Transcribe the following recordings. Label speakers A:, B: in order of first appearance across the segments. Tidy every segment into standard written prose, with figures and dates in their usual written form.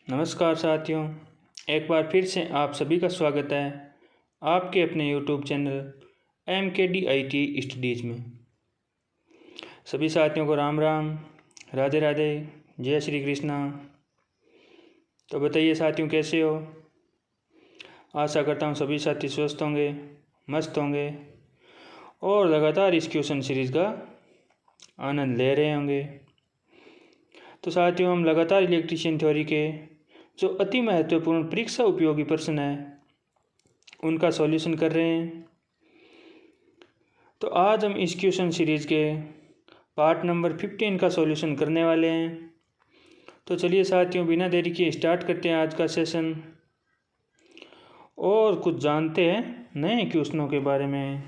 A: नमस्कार साथियों, एक बार फिर से आप सभी का स्वागत है आपके अपने YouTube चैनल MKDIT स्टडीज़ में। सभी साथियों को राम राम, राधे राधे, जय श्री कृष्णा। तो बताइए साथियों, कैसे हो? आशा करता हूँ सभी साथी स्वस्थ होंगे, मस्त होंगे और लगातार इस क्वेश्चन सीरीज़ का आनंद ले रहे होंगे। तो साथियों, हम लगातार इलेक्ट्रीशियन थ्योरी के जो अति महत्वपूर्ण परीक्षा उपयोगी प्रश्न है उनका सॉल्यूशन कर रहे हैं। तो आज हम इस क्वेश्चन सीरीज़ के पार्ट नंबर 15 का सॉल्यूशन करने वाले हैं। तो चलिए साथियों, बिना देरी किए स्टार्ट करते हैं आज का सेशन और कुछ जानते हैं नए क्वेश्चनों के बारे में।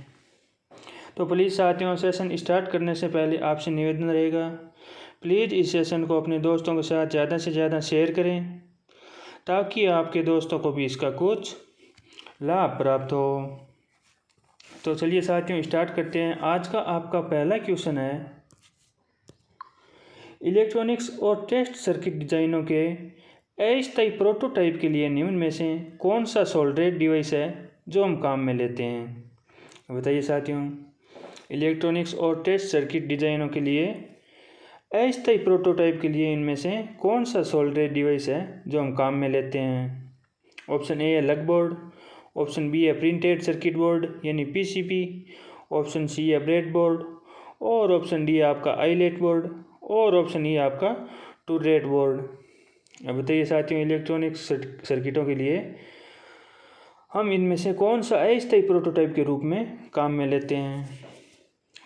A: तो प्लीज़ साथियों, सेशन स्टार्ट करने से पहले आपसे निवेदन रहेगा, प्लीज़ इस सेशन को अपने दोस्तों के साथ ज़्यादा से ज़्यादा शेयर करें ताकि आपके दोस्तों को भी इसका कुछ लाभ प्राप्त हो। तो चलिए साथियों, स्टार्ट करते हैं। आज का आपका पहला क्वेश्चन है, इलेक्ट्रॉनिक्स और टेस्ट सर्किट डिजाइनों के अस्थायी प्रोटोटाइप के लिए निम्न में से कौन सा सोल्डरेट डिवाइस है जो हम काम में लेते हैं? बताइए साथियों, इलेक्ट्रॉनिक्स और टेस्ट सर्किट डिजाइनों के लिए अस्थायी प्रोटोटाइप के लिए इनमें से कौन सा सोल्डरेट डिवाइस है जो हम काम में लेते हैं? ऑप्शन ए है लग बोर्ड, ऑप्शन बी है प्रिंटेड सर्किट बोर्ड यानी पीसीबी, ऑप्शन सी है ब्रेड बोर्ड और ऑप्शन डी है आपका आईलेट बोर्ड और ऑप्शन ई है आपका टूरेट बोर्ड। अब बताइए साथियों, इलेक्ट्रॉनिक सर्किटों के लिए हम इनमें से कौन सा अस्थायी प्रोटोटाइप के रूप में काम में लेते हैं?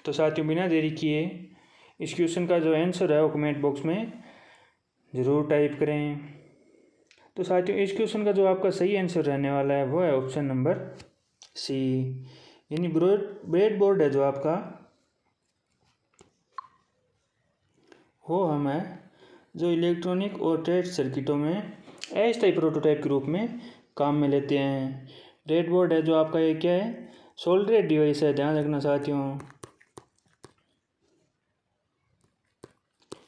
A: तो साथियों, बिना देरी किए इस क्वेश्चन का जो आंसर है वो कमेंट बॉक्स में ज़रूर टाइप करें। तो साथियों, इस क्वेश्चन का जो आपका सही आंसर रहने वाला है वो है ऑप्शन नंबर सी यानी ब्रेड बोर्ड है जो आपका वो हम है जो इलेक्ट्रॉनिक और टेस्ट सर्किटों में अस्थायी प्रोटोटाइप के रूप में काम में लेते हैं। ब्रेड बोर्ड है जो आपका ये क्या है, सोल्डरेट डिवाइस है, ध्यान रखना साथियों,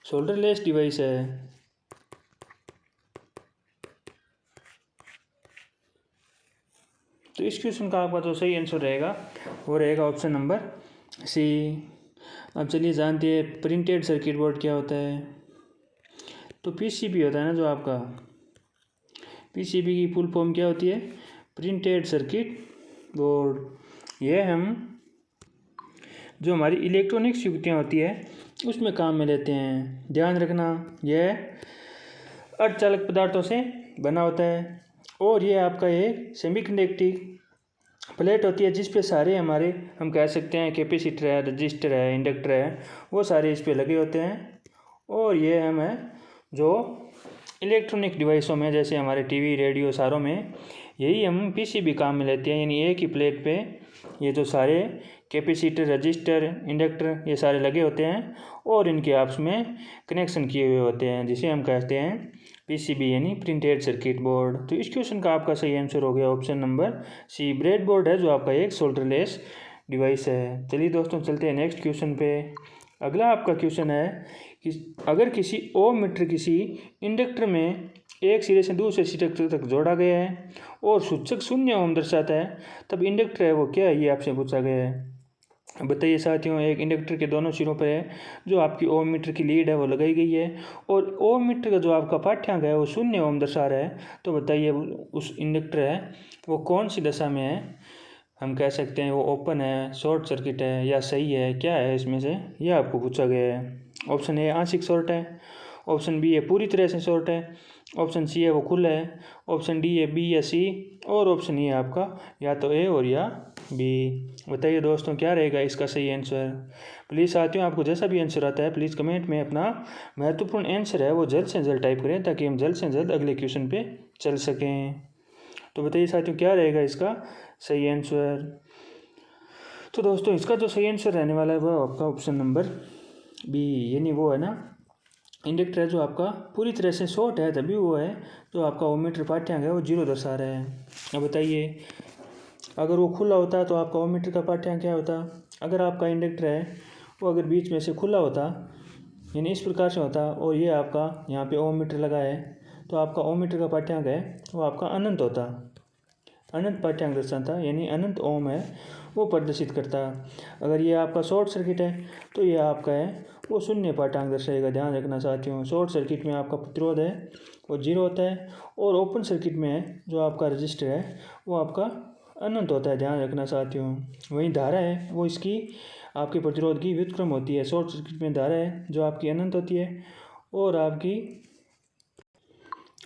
A: सोल्डरलेस डिवाइस है। तो इस क्वेश्चन का आपका जो सही आंसर रहेगा वो रहेगा ऑप्शन नंबर सी। अब चलिए जानते हैं प्रिंटेड सर्किट बोर्ड क्या होता है। तो पीसीबी होता है ना जो आपका, पीसीबी की फुल फॉर्म क्या होती है, प्रिंटेड सर्किट बोर्ड। यह हम जो हमारी इलेक्ट्रॉनिक्स युक्तियाँ होती है उसमें काम में लेते हैं। ध्यान रखना, यह अर्धचालक पदार्थों से बना होता है और ये आपका एक सेमीकंडक्टिव प्लेट होती है जिस पे सारे हमारे हम कह सकते हैं कैपेसिटर है, रजिस्टर है, इंडक्टर है, वो सारे इस पे लगे होते हैं। और ये हम है जो इलेक्ट्रॉनिक डिवाइसों में जैसे हमारे टीवी, रेडियो, सारों में यही हम पीसीबी काम में लेते हैं। यानी एक ही प्लेट पे ये जो सारे कैपेसिटर, रजिस्टर, इंडक्टर ये सारे लगे होते हैं और इनके आपस में कनेक्शन किए हुए होते हैं जिसे हम कहते हैं पीसीबी यानी प्रिंटेड सर्किट बोर्ड। तो इस क्वेश्चन का आपका सही आंसर हो गया option number C, bread board है जो आपका एक सोल्डरलेस डिवाइस है। चलिए दोस्तों, चलते हैं नेक्स्ट क्वेश्चन पे। अगला आपका क्वेश्चन है कि अगर किसी ओम मीटर किसी इंडक्टर में एक सिरे से दूसरे सिरे तक जोड़ा गया है और सूचक 0 ओम दर्शाता है तब इंडक्टर है वो क्या है, ये आपसे पूछा गया है। बताइए साथियों, एक इंडक्टर के दोनों सिरों पर है जो आपकी ओम मीटर की लीड है वो लगाई गई है और ओम मीटर का जो आपका पाठ्यांक है वो 0 ओम दर्शा रहा है। तो बताइए उस इंडक्टर है वो कौन सी दशा में है? हम कह सकते हैं वो ओपन है, शॉर्ट सर्किट है या सही है, क्या है इसमें से, यह आपको पूछा गया है। ऑप्शन ए आंशिक शॉर्ट है, ऑप्शन बी है पूरी तरह से शॉर्ट है, ऑप्शन सी है वो खुला है, ऑप्शन डी है बी या सी और ऑप्शन ई है आपका या तो ए और या बी। बताइए दोस्तों, क्या रहेगा इसका सही आंसर? प्लीज़ साथियों, आपको जैसा भी आंसर आता है प्लीज़ कमेंट में अपना महत्वपूर्ण आंसर है वो जल्द से जल्द टाइप करें ताकि हम जल्द से जल्द अगले क्वेश्चन पे चल सकें। तो बताइए साथियों, क्या रहेगा इसका सही आंसर? तो दोस्तों, इसका जो सही आंसर रहने वाला है वो आपका ऑप्शन नंबर बी यानी वो है ना इंडक्टर है जो आपका पूरी तरह से शॉर्ट है तभी वो है जो आपका ओम मीटर पाठ्यांक है वो 0 दर्शा रहा है। अब बताइए, अगर वो खुला होता तो आपका ओम मीटर का पाठ्यांक क्या होता? अगर आपका इंडक्टर है वो अगर बीच में से खुला होता यानी इस प्रकार से होता और ये आपका यहाँ पे ओम मीटर लगा है तो आपका ओममीटर का पाठ्यांक है वो आपका अनंत होता, अनंत पाठ्यांक दर्शाता, यानी अनंत ओम है वो प्रदर्शित करता। अगर ये आपका शॉर्ट सर्किट है तो ये आपका है वो शून्य पाठ्यांक दर्शाएगा। ध्यान रखना साथियों, शॉर्ट सर्किट में आपका प्रतिरोध है वो जीरो होता है, और ओपन सर्किट में जो आपका रजिस्टर है वो आपका अनंत होता है। ध्यान रखना साथियों। वहीं धारा है वो इसकी आपके प्रतिरोध की व्युत्क्रम होती है। शॉर्ट सर्किट में धारा है जो आपकी अनंत होती है, और आपकी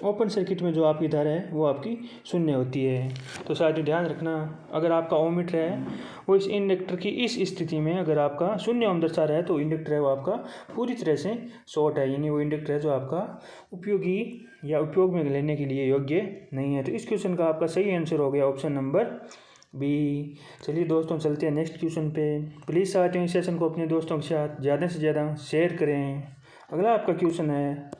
A: ओपन सर्किट में जो आपकी धारा है वो आपकी शून्य होती है। तो साथियों ध्यान रखना, अगर आपका ओममीटर है वो इस इंडक्टर की इस स्थिति में अगर आपका शून्य ओम दर्शा रहा है तो इंडक्टर है वो आपका पूरी तरह से शॉर्ट है, यानी वो इंडक्टर है जो आपका उपयोगी या उपयोग में लेने के लिए योग्य नहीं है। तो इस क्वेश्चन का आपका सही आंसर हो गया ऑप्शन नंबर बी। चलिए दोस्तों चलते हैं नेक्स्ट क्वेश्चन पे। प्लीज़ साथियों इस सेशन को अपने दोस्तों के साथ ज़्यादा से ज़्यादा शेयर करें। अगला आपका क्वेश्चन है,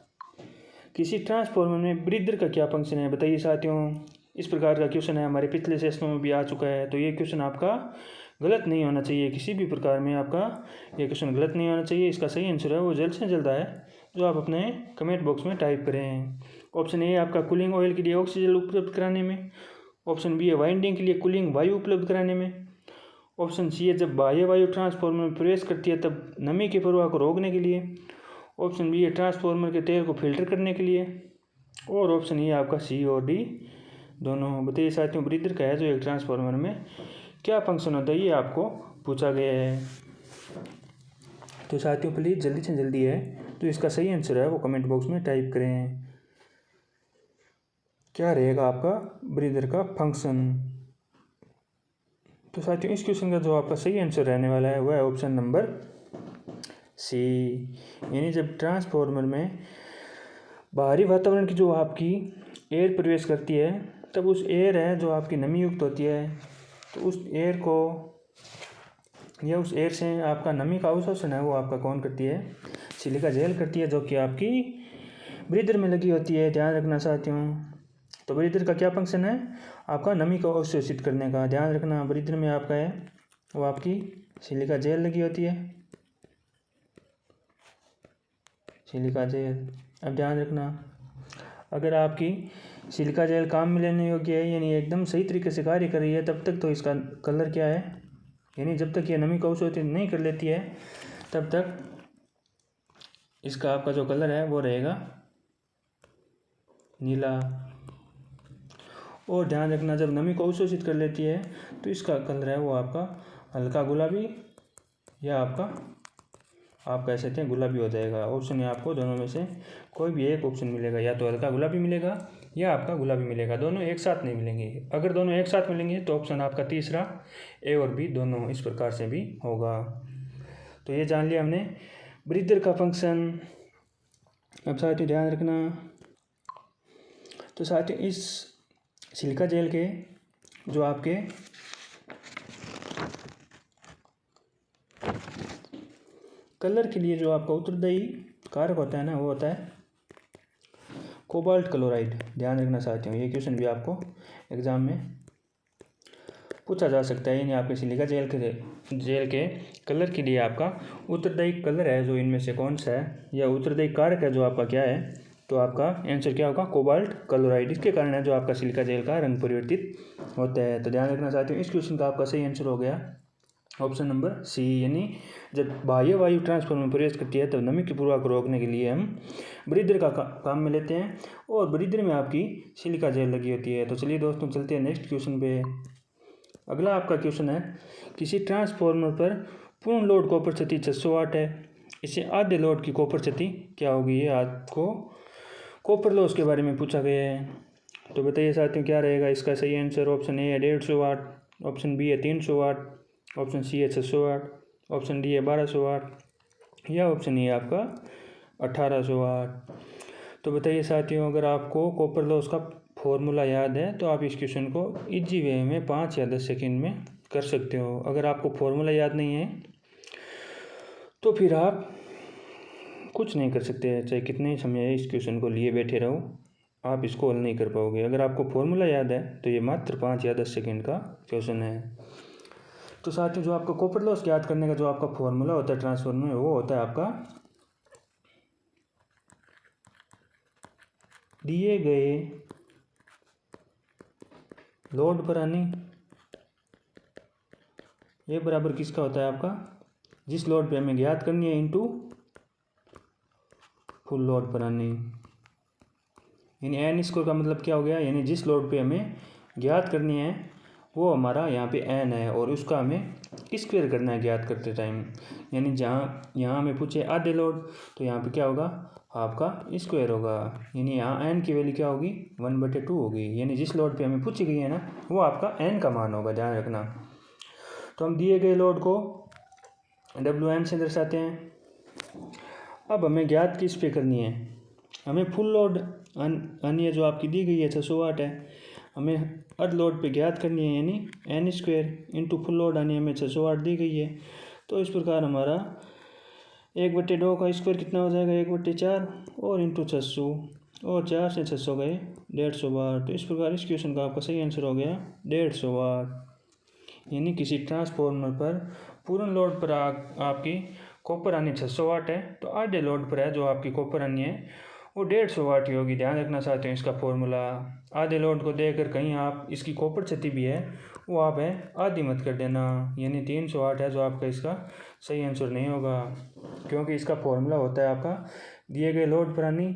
A: किसी ट्रांसफार्मर में ब्रीदर का क्या फंक्शन है, बताइए साथियों। इस प्रकार का क्वेश्चन है, हमारे पिछले सेशनों में भी आ चुका है। तो ये क्वेश्चन आपका गलत नहीं होना चाहिए, किसी भी प्रकार में आपका ये क्वेश्चन गलत नहीं होना चाहिए। इसका सही आंसर है वो जल्द से जल्द है जो आप अपने कमेंट बॉक्स में टाइप करें। ऑप्शन ए आपका कूलिंग ऑयल के लिए ऑक्सीजन उपलब्ध कराने में। ऑप्शन बी है वाइंडिंग के लिए कूलिंग वायु उपलब्ध कराने में। ऑप्शन सी है जब बाह्य वायु ट्रांसफार्मर में प्रवेश करती है तब नमी के प्रवाह को रोकने के लिए। ऑप्शन बी है ट्रांसफार्मर के तेल को फिल्टर करने के लिए, और ऑप्शन ए आपका सी और डी दोनों। बताइए साथियों ब्रीदर का है जो एक ट्रांसफार्मर में क्या फंक्शन होता है, ये आपको पूछा गया है। तो साथियों प्लीज़ जल्दी से जल्दी है तो इसका सही आंसर है वो कमेंट बॉक्स में टाइप करें। क्या रहेगा आपका ब्रीदर का फंक्शन। तो साथियों इस क्वेश्चन का जो आपका सही आंसर रहने वाला है वह है ऑप्शन नंबर सी, यानी जब ट्रांसफार्मर में बाहरी वातावरण की जो आपकी एयर प्रवेश करती है तब उस एयर है जो आपकी नमी युक्त होती है, तो उस एयर को या उस एयर से आपका नमी का अवशोषण है वो आपका कौन करती है, सिलिका जेल करती है, जो कि आपकी ब्रीदर में लगी होती है। ध्यान रखना साथियों। तो ब्रीदर का क्या फंक्शन है, आपका नमी को अवशोषित करने का। ध्यान रखना ब्रीदर में आपका है वो आपकी सिलिका जेल लगी होती है, सिलिका जेल। अब ध्यान रखना अगर आपकी सिलिका जेल काम में लेने योग्य है यानी एकदम सही तरीके से कार्य कर रही है तब तक तो इसका कलर क्या है, यानी जब तक ये नमी को अवशोषित नहीं कर लेती है तब तक इसका आपका जो कलर है वो रहेगा नीला। और ध्यान रखना जब नमी को अवशोषित कर लेती है तो इसका कलर है वो आपका हल्का गुलाबी, या आप कह सकते हैं गुलाबी हो जाएगा। ऑप्शन है आपको दोनों में से कोई भी एक ऑप्शन मिलेगा, या तो हल्का गुलाबी मिलेगा या आपका गुलाबी मिलेगा, दोनों एक साथ नहीं मिलेंगे। अगर दोनों एक साथ मिलेंगे तो ऑप्शन आपका तीसरा ए और बी दोनों इस प्रकार से भी होगा। तो ये जान लिया हमने ब्रीदर का फंक्शन। अब साथियों ध्यान रखना, तो साथियों इस सिलिका जेल के जो आपके कलर के लिए जो आपका उत्तरदायी कारक होता है ना वो होता है कोबाल्ट क्लोराइड। ध्यान रखना साथियों, ये क्वेश्चन भी आपको एग्जाम में पूछा जा सकता है, यानी आपके सिलिका जेल के कलर के लिए आपका उत्तरदायी कलर है जो इनमें से कौन सा है, या उत्तरदायी कारक है जो आपका क्या है, तो आपका आंसर क्या होगा कोबाल्ट क्लोराइड। इसके कारण है जो आपका सिलिका जेल का रंग परिवर्तित होता है। तो ध्यान रखना साथियों इस क्वेश्चन का आपका सही आंसर हो गया ऑप्शन नंबर सी, यानी जब बाह्य वायु ट्रांसफार्मर में प्रवेश करती है तब नमी के प्रवाह को रोकने के लिए हम ब्रीदर का काम में लेते हैं, और ब्रीदर में आपकी सिलिका जेल लगी होती है। तो चलिए दोस्तों चलते हैं नेक्स्ट क्वेश्चन पे। अगला आपका क्वेश्चन है, किसी ट्रांसफार्मर पर पूर्ण लोड कॉपर क्षति 600 वाट है, इसे आधे लोड की कॉपर क्षति क्या होगी, ये आपको कॉपर लॉस के बारे में पूछा गया है। तो बताइए साथियों क्या रहेगा इसका सही आंसर। ऑप्शन ए है 150 वाट, ऑप्शन बी है 300 वाट, ऑप्शन सी है 600 वाट, ऑप्शन डी है 1200 वाट, या ऑप्शन ए आपका 1800 वाट। तो बताइए साथियों अगर आपको कॉपर लॉस का फॉर्मूला याद है तो आप इस क्वेश्चन को इजी वे में 5 या 10 सेकंड में कर सकते हो। अगर आपको फॉर्मूला याद नहीं है तो फिर आप कुछ नहीं कर सकते, चाहे कितने ही समय इस क्वेश्चन को लिए बैठे रहो आप इसको हल नहीं कर पाओगे। अगर आपको फॉर्मूला याद है तो ये मात्र 5 या 10 सेकंड का क्वेश्चन है। तो साथियों जो आपका कॉपर लॉस याद करने का जो आपका फॉर्मूला होता है ट्रांसफार्मर में वो होता है आपका दिए गए लोड पर आनी, ये बराबर किसका होता है आपका, जिस लोड पे हमें ज्ञात करनी है इनटू फुल लोड पर आनी। यानी एन स्क्वायर का मतलब क्या हो गया, यानी जिस लोड पे हमें ज्ञात करनी है वो हमारा यहाँ पे एन है और उसका हमें स्क्वायर करना है ज्ञात करते टाइम। यानी जहाँ यहाँ हमें पूछे आधे लोड तो यहाँ पे क्या होगा, आपका स्क्वायर होगा। यानी यहाँ एन की वैल्यू क्या होगी, 1/2 होगी। यानी जिस लोड पे हमें पूछी गई है ना वो आपका एन का मान होगा, ध्यान रखना। तो हम दिए गए लोड को WM से दर्शाते हैं। अब हमें ज्ञात किस पे करनी है, हमें फुल लोड अन्य जो आपकी दी गई है 600 वाट है, हमें अर्ध लोड पे ज्ञात करनी है, यानी N square into full load आनी हमें 600 वाट दी गई है। तो इस प्रकार हमारा 1/2 का स्क्वायर कितना हो जाएगा, 1/4 और इंटू 600 और 4 से 600 गए 150 वाट। तो इस प्रकार इस क्वेश्चन का आपका सही आंसर हो गया 150 वाट। यानी किसी ट्रांसफार्मर पर पूर्ण लोड पर आपकी कॉपर आनी 600 वाट है, तो आधे लोड पर है जो आपकी कॉपर आनी है वो 150 वाट ही होगी। ध्यान रखना चाहते हैं इसका फॉर्मूला। आधे लोड को देकर कहीं आप इसकी कॉपर क्षति भी है वो आप है आधी मत कर देना, यानी 300 वाट है जो आपका इसका सही आंसर नहीं होगा, क्योंकि इसका फॉर्मूला होता है आपका दिए गए लोड पर आनी,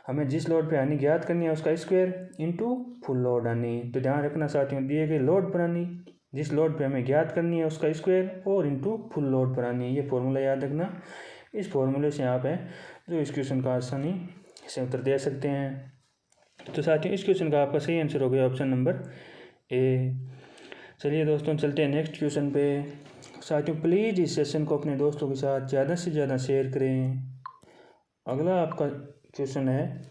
A: हमें जिस लोड पे आनी ज्ञात करनी है उसका स्क्वायर इंटू फुल लोड आनी। तो ध्यान रखना चाहती हूँ दिए गए लोड पर आनी, जिस लोड पे हमें ज्ञात करनी है उसका स्क्वायर और इंटू फुल लोड पर आनी, ये फॉर्मूला याद रखना। इस फॉर्मूले से आप है जो इस क्वेश्चन का आसानी से उत्तर दे सकते हैं। तो साथियों इस क्वेश्चन का आपका सही आंसर हो गया ऑप्शन नंबर ए। चलिए दोस्तों चलते हैं नेक्स्ट क्वेश्चन पे। साथियों प्लीज़ इस सेशन को अपने दोस्तों के साथ ज़्यादा से ज़्यादा शेयर करें। अगला आपका क्वेश्चन है,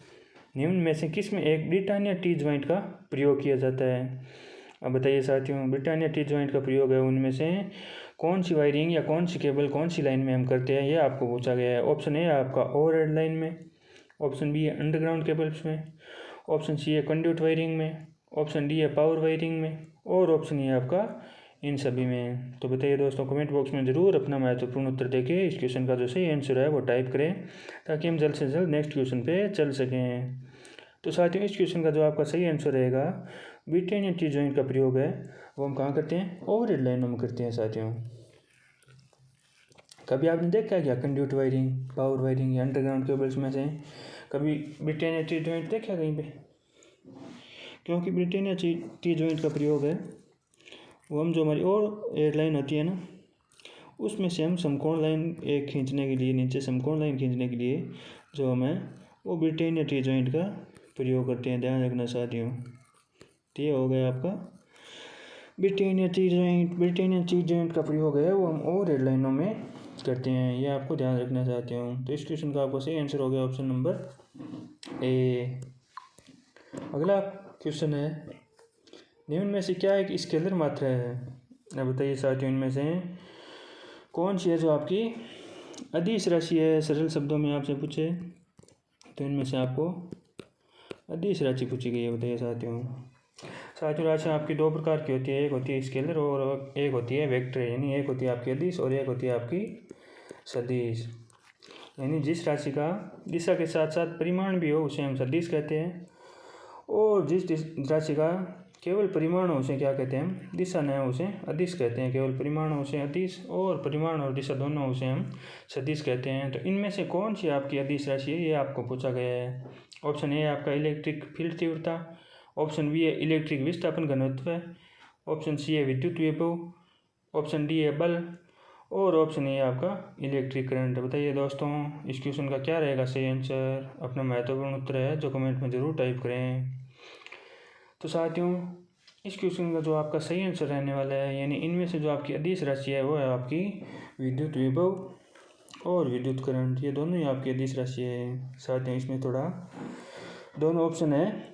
A: निम्न में से किस में एक ब्रिटानिया टी जॉइंट का प्रयोग किया जाता है। अब बताइए साथियों, ब्रिटानिया टी जॉइंट का प्रयोग है उनमें से कौन सी वायरिंग या कौन सी केबल कौन सी लाइन में हम करते हैं, ये आपको पूछा गया है। ऑप्शन ए आपका ओवरहेड लाइन में, ऑप्शन बी है अंडरग्राउंड केबल्स में, ऑप्शन सी है कंड्यूट वायरिंग में, ऑप्शन डी है पावर वायरिंग में और ऑप्शन ई है आपका इन सभी में। तो बताइए दोस्तों कमेंट बॉक्स में ज़रूर अपना महत्वपूर्ण उत्तर देके इस क्वेश्चन का जो सही आंसर है वो टाइप करें ताकि हम जल्द से जल्द नेक्स्ट क्वेश्चन पे चल सकें। तो साथियों इस क्वेश्चन का जो आपका सही आंसर रहेगा ब्रिटानिया टी जॉइंट का प्रयोग है वो हम कहाँ करते हैं, ओवरहेड लाइनों में करते हैं। साथियों कभी आपने देखा है क्या कंड्यूट वायरिंग, पावर वायरिंग या अंडरग्राउंड केबल्स में से कभी ब्रिटानिया टी जॉइंट देखा कहीं पे? क्योंकि ब्रिटानिया टी जॉइंट का प्रयोग है वो हम जो हमारी और एयर लाइन होती है ना उसमें से हम समकोण लाइन एक खींचने के लिए, नीचे समकोण लाइन खींचने के लिए जो हमें वो ब्रिटानिया टी जॉइंट का प्रयोग करते हैं। ध्यान रखना साथियों। तो ये हो गया आपका ब्रिटानिया टी जॉइंट का प्रयोग है वो हम ओवरहेड लाइनों में करते हैं, ये आपको ध्यान रखना चाहते हूँ। तो इस क्वेश्चन का आपको सही आंसर हो गया ऑप्शन नंबर ए। अगला क्वेश्चन है, निम्न में से क्या एक स्केलर मात्रा है। अब बताइए साथियों इनमें से कौन सी है जो आपकी अदिश राशि है। सरल शब्दों में आपसे पूछे तो इनमें से आपको अदिश राशि पूछी गई है। बताइए साथियों राशि आपकी दो प्रकार की होती है, एक होती है स्केलर और एक होती है वेक्टर। यानी एक होती है आपकी अदिश और एक होती है आपकी सदिश। यानी जिस राशि का दिशा के साथ साथ परिमाण भी हो उसे हम सदिश कहते हैं, और जिस राशि का केवल परिमाण हो उसे क्या कहते हैं हम, दिशा न हो उसे अदिश कहते हैं। केवल परिमाण हो उसे अदिश और परिमाण और दिशा दोनों उसे हम सदिश कहते हैं। तो इनमें से कौन सी आपकी अदिश राशि है ये आपको पूछा गया है। ऑप्शन ए आपका इलेक्ट्रिक फील्ड तीव्रता, ऑप्शन बी है इलेक्ट्रिक विस्थापन घनत्व, ऑप्शन सी है विद्युत विभव, ऑप्शन डी है बल और ऑप्शन ए आपका इलेक्ट्रिक करंट। बताइए दोस्तों इस क्वेश्चन का क्या रहेगा सही आंसर। अपना महत्वपूर्ण उत्तर है जो कमेंट में ज़रूर टाइप करें। तो साथियों इस क्वेश्चन का जो आपका सही आंसर रहने वाला है, यानी इनमें से जो आपकी अदिश राशि है वो है आपकी विद्युत विभव और विद्युत करंट, ये दोनों ही आपकी अदिश राशि है। साथियों इसमें थोड़ा दोनों ऑप्शन है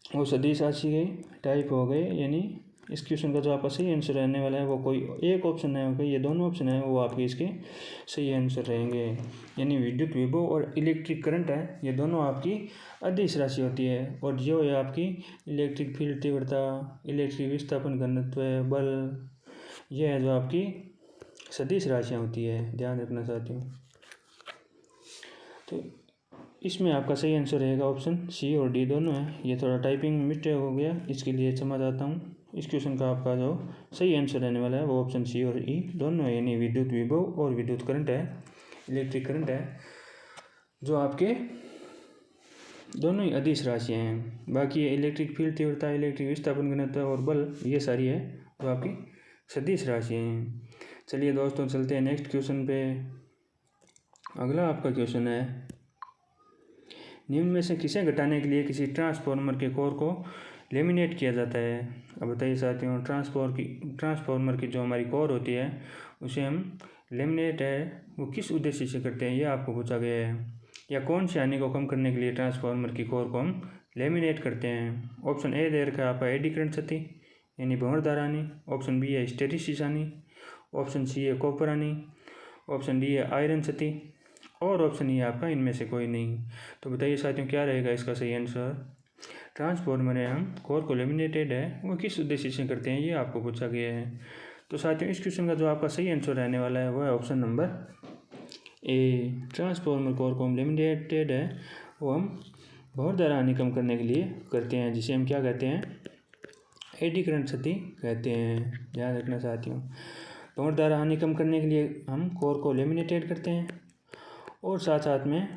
A: वो सदिश राशि के टाइप हो गए, यानी इस क्वेश्चन का जो आपका सही आंसर रहने वाला है वो कोई एक ऑप्शन है होगा, ये दोनों ऑप्शन है वो आपके इसके सही आंसर रहेंगे। यानी विद्युत विभव और इलेक्ट्रिक करंट है ये दोनों आपकी अदिश राशि होती है, और जो है आपकी इलेक्ट्रिक फील्ड तीव्रता, इलेक्ट्रिक विस्थापन घनत्व, बल, ये है जो आपकी सदिश राशियाँ होती है। ध्यान रखना चाहती हूँ। तो इसमें आपका सही आंसर रहेगा ऑप्शन सी और डी दोनों है। ये थोड़ा टाइपिंग मिस्टेक हो गया, इसके लिए क्षमा चाहता हूँ। इस क्वेश्चन का आपका जो सही आंसर रहने वाला है वो ऑप्शन सी और ई दोनों है, यानी विद्युत विभव और विद्युत करंट है, इलेक्ट्रिक करंट है, जो आपके दोनों ही अदिश राशियाँ हैं। बाकी ये इलेक्ट्रिक फील्ड तीव्रता, इलेक्ट्रिक विस्थापन घनत्व और बल, ये सारी है जो आपकी सदिश राशियाँ हैं। चलिए दोस्तों चलते हैं नेक्स्ट क्वेश्चन पे। अगला आपका क्वेश्चन है, निम्न में से किसे घटाने के लिए किसी ट्रांसफार्मर के कोर को लेमिनेट किया जाता है। अब बताइए साथियों, ट्रांसफार्मर की जो हमारी कोर होती है उसे हम लेमिनेट है वो किस उद्देश्य से करते हैं, ये आपको पूछा गया है। या कौन सी हानि को कम करने के लिए ट्रांसफार्मर की कोर को हम लेमिनेट करते हैं। ऑप्शन ए दे रखा है आपका एडी करंट क्षति यानी भंवरधारा हानि, ऑप्शन बी है हिस्टैरिसीस हानि, ऑप्शन सी है कॉपर हानि, ऑप्शन डी है आयरन क्षति और ऑप्शन ई है आपका इनमें से कोई नहीं। तो बताइए साथियों क्या रहेगा इसका सही आंसर। ट्रांसफार्मर में हम कोर को लेमिनेटेड है वो किस उद्देश्य से करते हैं, ये आपको पूछा गया है। तो साथियों इस क्वेश्चन का जो आपका सही आंसर रहने वाला है वो है option number A. Transformer core को हम लेमिनेटेड है वो हम भंवरधारा हानि कम करने के लिए करते हैं, जिसे हम क्या कहते हैं, एडी करंट क्षति कहते हैं। ध्यान रखना साथियों, भंवरधारा हानि कम करने के लिए हम कोर को लेमिनेटेड करते हैं और साथ साथ में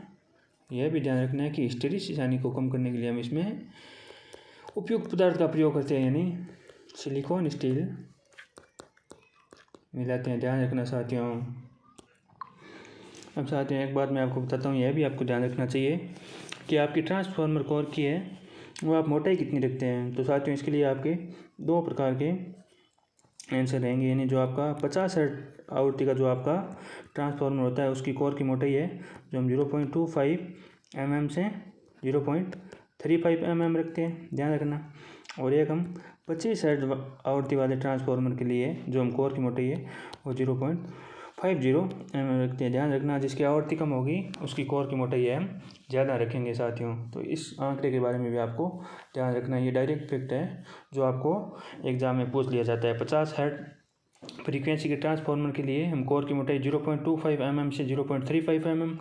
A: यह भी ध्यान रखना है कि हिस्टैरिसीस हानि को कम करने के लिए हम इसमें उपयुक्त पदार्थ का प्रयोग करते हैं, यानी सिलिकॉन स्टील मिलाते हैं। ध्यान रखना साथियों। अब साथियों एक बात मैं आपको बताता हूँ, यह भी आपको ध्यान रखना चाहिए कि आपकी ट्रांसफार्मर कोर की है वो आप मोटाई कितनी रखते हैं। तो साथियों इसके लिए आपके दो प्रकार के आंसर रहेंगे, यानी जो आपका 50 हर्ट्ज आवृत्ति का जो आपका ट्रांसफार्मर होता है उसकी कोर की मोटाई है जो हम 0.25 mm से 0.35 mm रखते हैं, ध्यान रखना। और एक हम 25 हर्ट्ज आवृत्ति वाले ट्रांसफार्मर के लिए जो हम कोर की मोटाई है वो 0.50 mm रखते हैं, ध्यान रखना। जिसकी आवृत्ति कम होगी उसकी कोर की मोटाई है हम ज़्यादा रखेंगे साथियों। तो इस आंकड़े के बारे में भी आपको ध्यान रखना, ये डायरेक्ट फैक्ट है जो आपको एग्जाम में पूछ लिया जाता है। 50 हर्ट्ज फ्रीक्वेंसी के ट्रांसफार्मर के लिए हम कोर की मोटाई 0.25 mm से 0.35 mm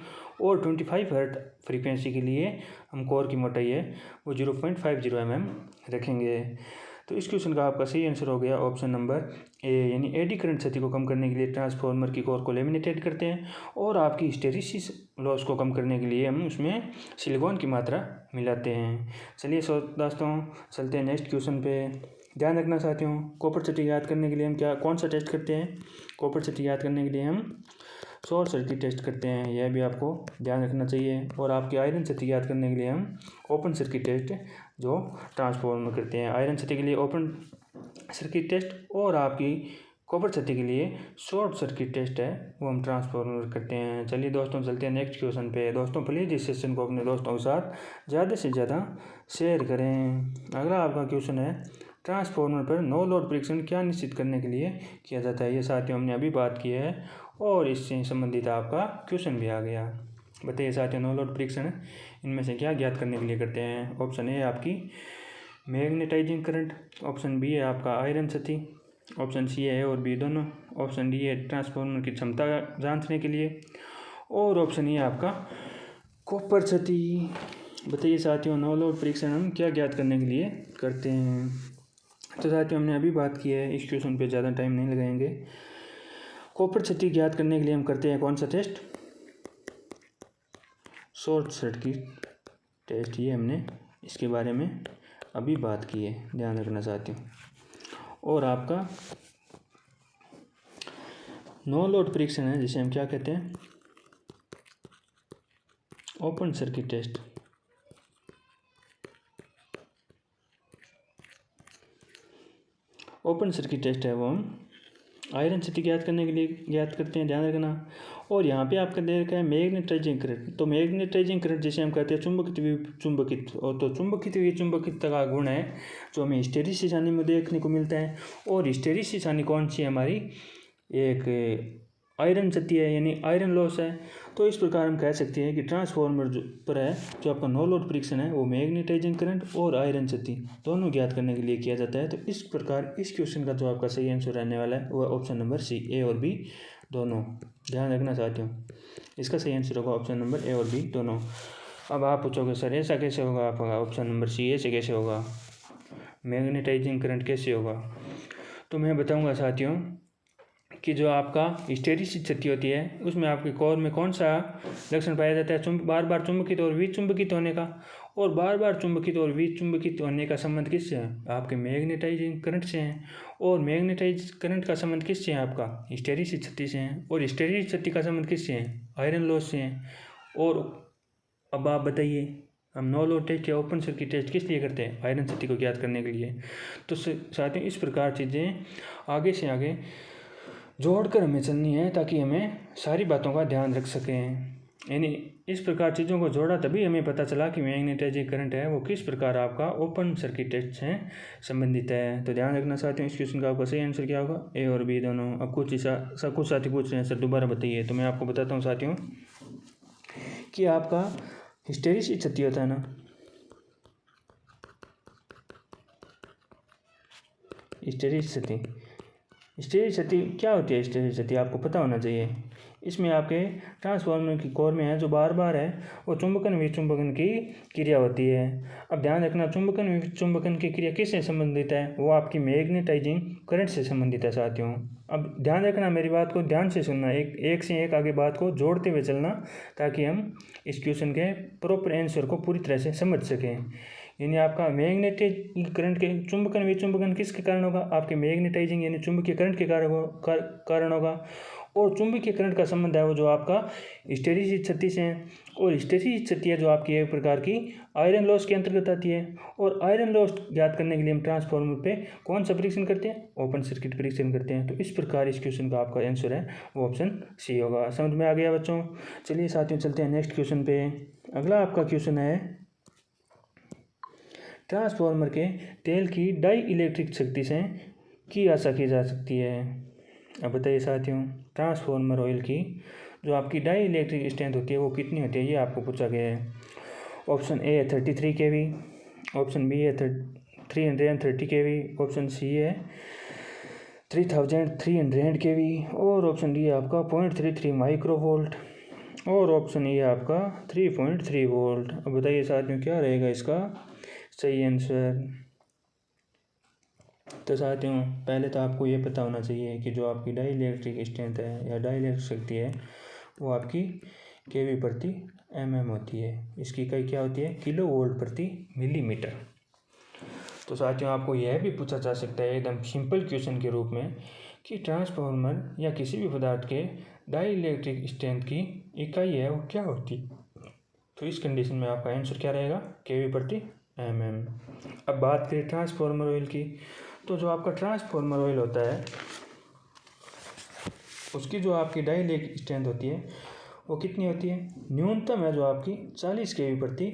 A: और 25 हर्ट्ज फ्रीक्वेंसी के लिए हम कोर की मोटाई है वो 0.50 mm रखेंगे। तो इस क्वेश्चन का आपका सही आंसर हो गया ऑप्शन नंबर ए, यानी एडी करंट क्षति को कम करने के लिए ट्रांसफार्मर की कोर को लेमिनेटेड करते हैं और आपकी हिस्टैरिसीस लॉस को कम करने के लिए हम उसमें सिलिकॉन की मात्रा मिलाते हैं। चलिए दोस्तों चलते हैं नेक्स्ट क्वेश्चन पे। ध्यान रखना साथियों, कॉपर क्षति याद करने के लिए हम कौन सा टेस्ट करते हैं। कॉपर क्षति याद करने के लिए हम शॉर्ट सर्किट टेस्ट करते हैं, यह भी आपको ध्यान रखना चाहिए। और आपकी आयरन क्षति याद करने के लिए हम ओपन सर्किट टेस्ट जो ट्रांसफार्मर करते हैं। आयरन क्षति के लिए ओपन सर्किट टेस्ट और आपकी कॉपर क्षति के लिए शॉर्ट सर्किट टेस्ट है वो हम ट्रांसफार्मर करते हैं। चलिए दोस्तों चलते हैं नेक्स्ट क्वेश्चन पे। दोस्तों प्लीज़ इस सेशन को अपने दोस्तों के साथ ज़्यादा से ज़्यादा शेयर करें। अगला आपका क्वेश्चन है, ट्रांसफार्मर पर नो लोड परीक्षण क्या निश्चित करने के लिए किया जाता है। ये साथियों हमने अभी बात की है और इससे संबंधित आपका क्वेश्चन भी आ गया। बताइए साथियों, नो लोड परीक्षण इनमें से क्या ज्ञात करने के लिए करते हैं। ऑप्शन ए आपकी मैग्नेटाइजिंग करंट, ऑप्शन बी है आपका आयरन क्षति, ऑप्शन सी है और बी दोनों, ऑप्शन डी है ट्रांसफार्मर की क्षमता जांचने के लिए और ऑप्शन ई है आपका कॉपर क्षति। बताइए साथियों, नो लोड परीक्षण हम क्या ज्ञात करने के लिए करते हैं। तो साथियों हमने अभी बात की है, इस क्वेश्चन पे ज़्यादा टाइम नहीं लगाएंगे। कॉपर क्षति ज्ञात करने के लिए हम करते हैं कौन सा टेस्ट, शॉर्ट सर्किट टेस्ट। ये हमने इसके बारे में अभी बात की है, ध्यान रखना साथियों। और आपका नो लोड परीक्षण है जिसे हम क्या कहते हैं, open circuit test. Open circuit test है वो हम आयरन क्षति ज्ञात करने के लिए ज्ञात करते हैं, ध्यान रखना। और यहाँ पे आपका दे रखा है मैग्नेटाइजिंग करंट। तो मैग्नेटाइजिंग करंट जिसे हम कहते हैं चुंबकित और तो चुंबकित का गुण है जो हमें हिस्टैरिसीस हानि में देखने को मिलता है। और हिस्टैरिसीस हानि कौन सी है हमारी, एक आयरन क्षति है यानी आयरन लॉस है। तो इस प्रकार हम कह सकते हैं कि ट्रांसफार्मर पर है जो आपका नो लोड परीक्षण है वो मैग्नेटाइजिंग करंट और आयरन क्षति दोनों ज्ञात करने के लिए किया जाता है। तो इस प्रकार इस क्वेश्चन का जो आपका सही आंसर रहने वाला है वह ऑप्शन नंबर सी, ए और बी दोनों। ध्यान रखना साथियों, इसका सही आंसर होगा ऑप्शन नंबर ए और बी दोनों। अब आप पूछोगे सर ऐसा कैसे होगा, आपका ऑप्शन नंबर सी ऐसे कैसे होगा, मैग्नेटाइजिंग करंट कैसे होगा। तो मैं बताऊंगा साथियों कि जो आपका हिस्टैरिसीस क्षति होती है उसमें आपके कोर में कौन सा लक्षण पाया जाता है, बार बार चुंबकित और विचुंबकित होने का। और बार बार चुंबकित और विचुंबकित होने का संबंध किससे है, आपके मैग्नेटाइजिंग करंट से है। और मैग्नेटाइज करंट का संबंध किससे है, आपका हिस्टैरिसीस क्षति से है। और हिस्टैरिसीस क्षति का संबंध किससे है, आयरन लॉस से है। और अब आप बताइए, हम नो लोड टेस्ट या ओपन सर्किट टेस्ट किस लिए करते हैं, आयरन क्षति को ज्ञात करने के लिए। तो साथियों इस प्रकार चीज़ें आगे से आगे जोड़कर हमें चलनी है ताकि हमें सारी बातों का ध्यान रख सकें। यानी इस प्रकार चीज़ों को जोड़ा तभी हमें पता चला कि मैग्नेटाइजिंग करंट है वो किस प्रकार आपका ओपन सर्किट टेस्ट से संबंधित है। तो ध्यान रखना साथियों, इस क्वेश्चन का आपका सही आंसर क्या होगा, ए और बी दोनों। अब कुछ साथी पूछ रहे हैं सर दोबारा बताइए, तो मैं आपको बताता हूँ साथियों कि आपका हिस्टैरिसीस क्षति होता है ना, हिस्टैरिसीस क्षति क्या होती है। हिस्टैरिसीस क्षति आपको पता होना चाहिए। इसमें आपके ट्रांसफार्मर की कोर में है जो बार बार है वो चुंबकन विचुंबकन की क्रिया होती है। अब ध्यान रखना, चुंबकन विचुंबकन की क्रिया किससे संबंधित है, वो आपकी मैग्नेटाइजिंग करंट से संबंधित है साथियों। अब ध्यान रखना, मेरी बात को ध्यान से सुनना, एक से एक आगे बात को जोड़ते हुए चलना ताकि हम इस क्वेश्चन के प्रॉपर आंसर को पूरी तरह से समझ सकें। यानी आपका मैग्नेटिक करंट के चुंबकन विचुंबकन किसके कारण होगा, आपके मैग्नेटाइजिंग यानी चुंबकीय करंट के कारण होगा। और चुंबकीय करंट का संबंध है वो जो आपका हिस्टैरिसीस क्षति से है। और हिस्टैरिसीस क्षति है जो आपकी एक प्रकार की आयरन लॉस के अंतर्गत आती है। और आयरन लॉस ज्ञात करने के लिए हम ट्रांसफार्मर पे कौन सा परीक्षण करते हैं, ओपन सर्किट परीक्षण करते हैं। तो इस प्रकार इस क्वेश्चन का आपका आंसर है वो ऑप्शन सी होगा। समझ में आ गया बच्चों। चलिए साथियों चलते हैं नेक्स्ट क्वेश्चन पे। अगला आपका क्वेश्चन है ट्रांसफार्मर के तेल की डाई इलेक्ट्रिक शक्ति से की आशा की जा सकती है। अब बताइए साथियों, ट्रांसफार्मर ऑयल की जो आपकी डाई इलेक्ट्रिक स्ट्रेंथ होती है वो कितनी होती है, ये आपको पूछा गया है। ऑप्शन ए है 33 kV, ऑप्शन बी है 330 kV, ऑप्शन सी है 3300 kV और ऑप्शन डी है आपका 0.33 माइक्रोवोल्ट और ऑप्शन ई है आपका 3.3 वोल्ट। अब बताइए साथियों क्या रहेगा इसका सही आंसर। तो साथियों पहले तो आपको ये पता होना चाहिए कि जो आपकी डाई इलेक्ट्रिक स्ट्रेंथ है या डाई इलेक्ट्रिक शक्ति है वो आपकी kV प्रति mm होती है। इसकी इकाई क्या होती है, किलो वोल्ट प्रति मिलीमीटर। तो साथियों आपको यह भी पूछा जा सकता है एकदम सिंपल क्वेश्चन के रूप में कि ट्रांसफार्मर या किसी भी पदार्थ के डाई इलेक्ट्रिक स्ट्रेंथ की इकाई है वो क्या होती है। तो इस कंडीशन में आपका आंसर क्या रहेगा, kV प्रति mm। अब बात करें ट्रांसफार्मर ऑयल की, तो जो आपका ट्रांसफार्मर ऑयल होता है उसकी जो आपकी डाई इलेक्ट्रिक स्ट्रेंथ होती है वो कितनी होती है, न्यूनतम है जो आपकी 40 kV प्रति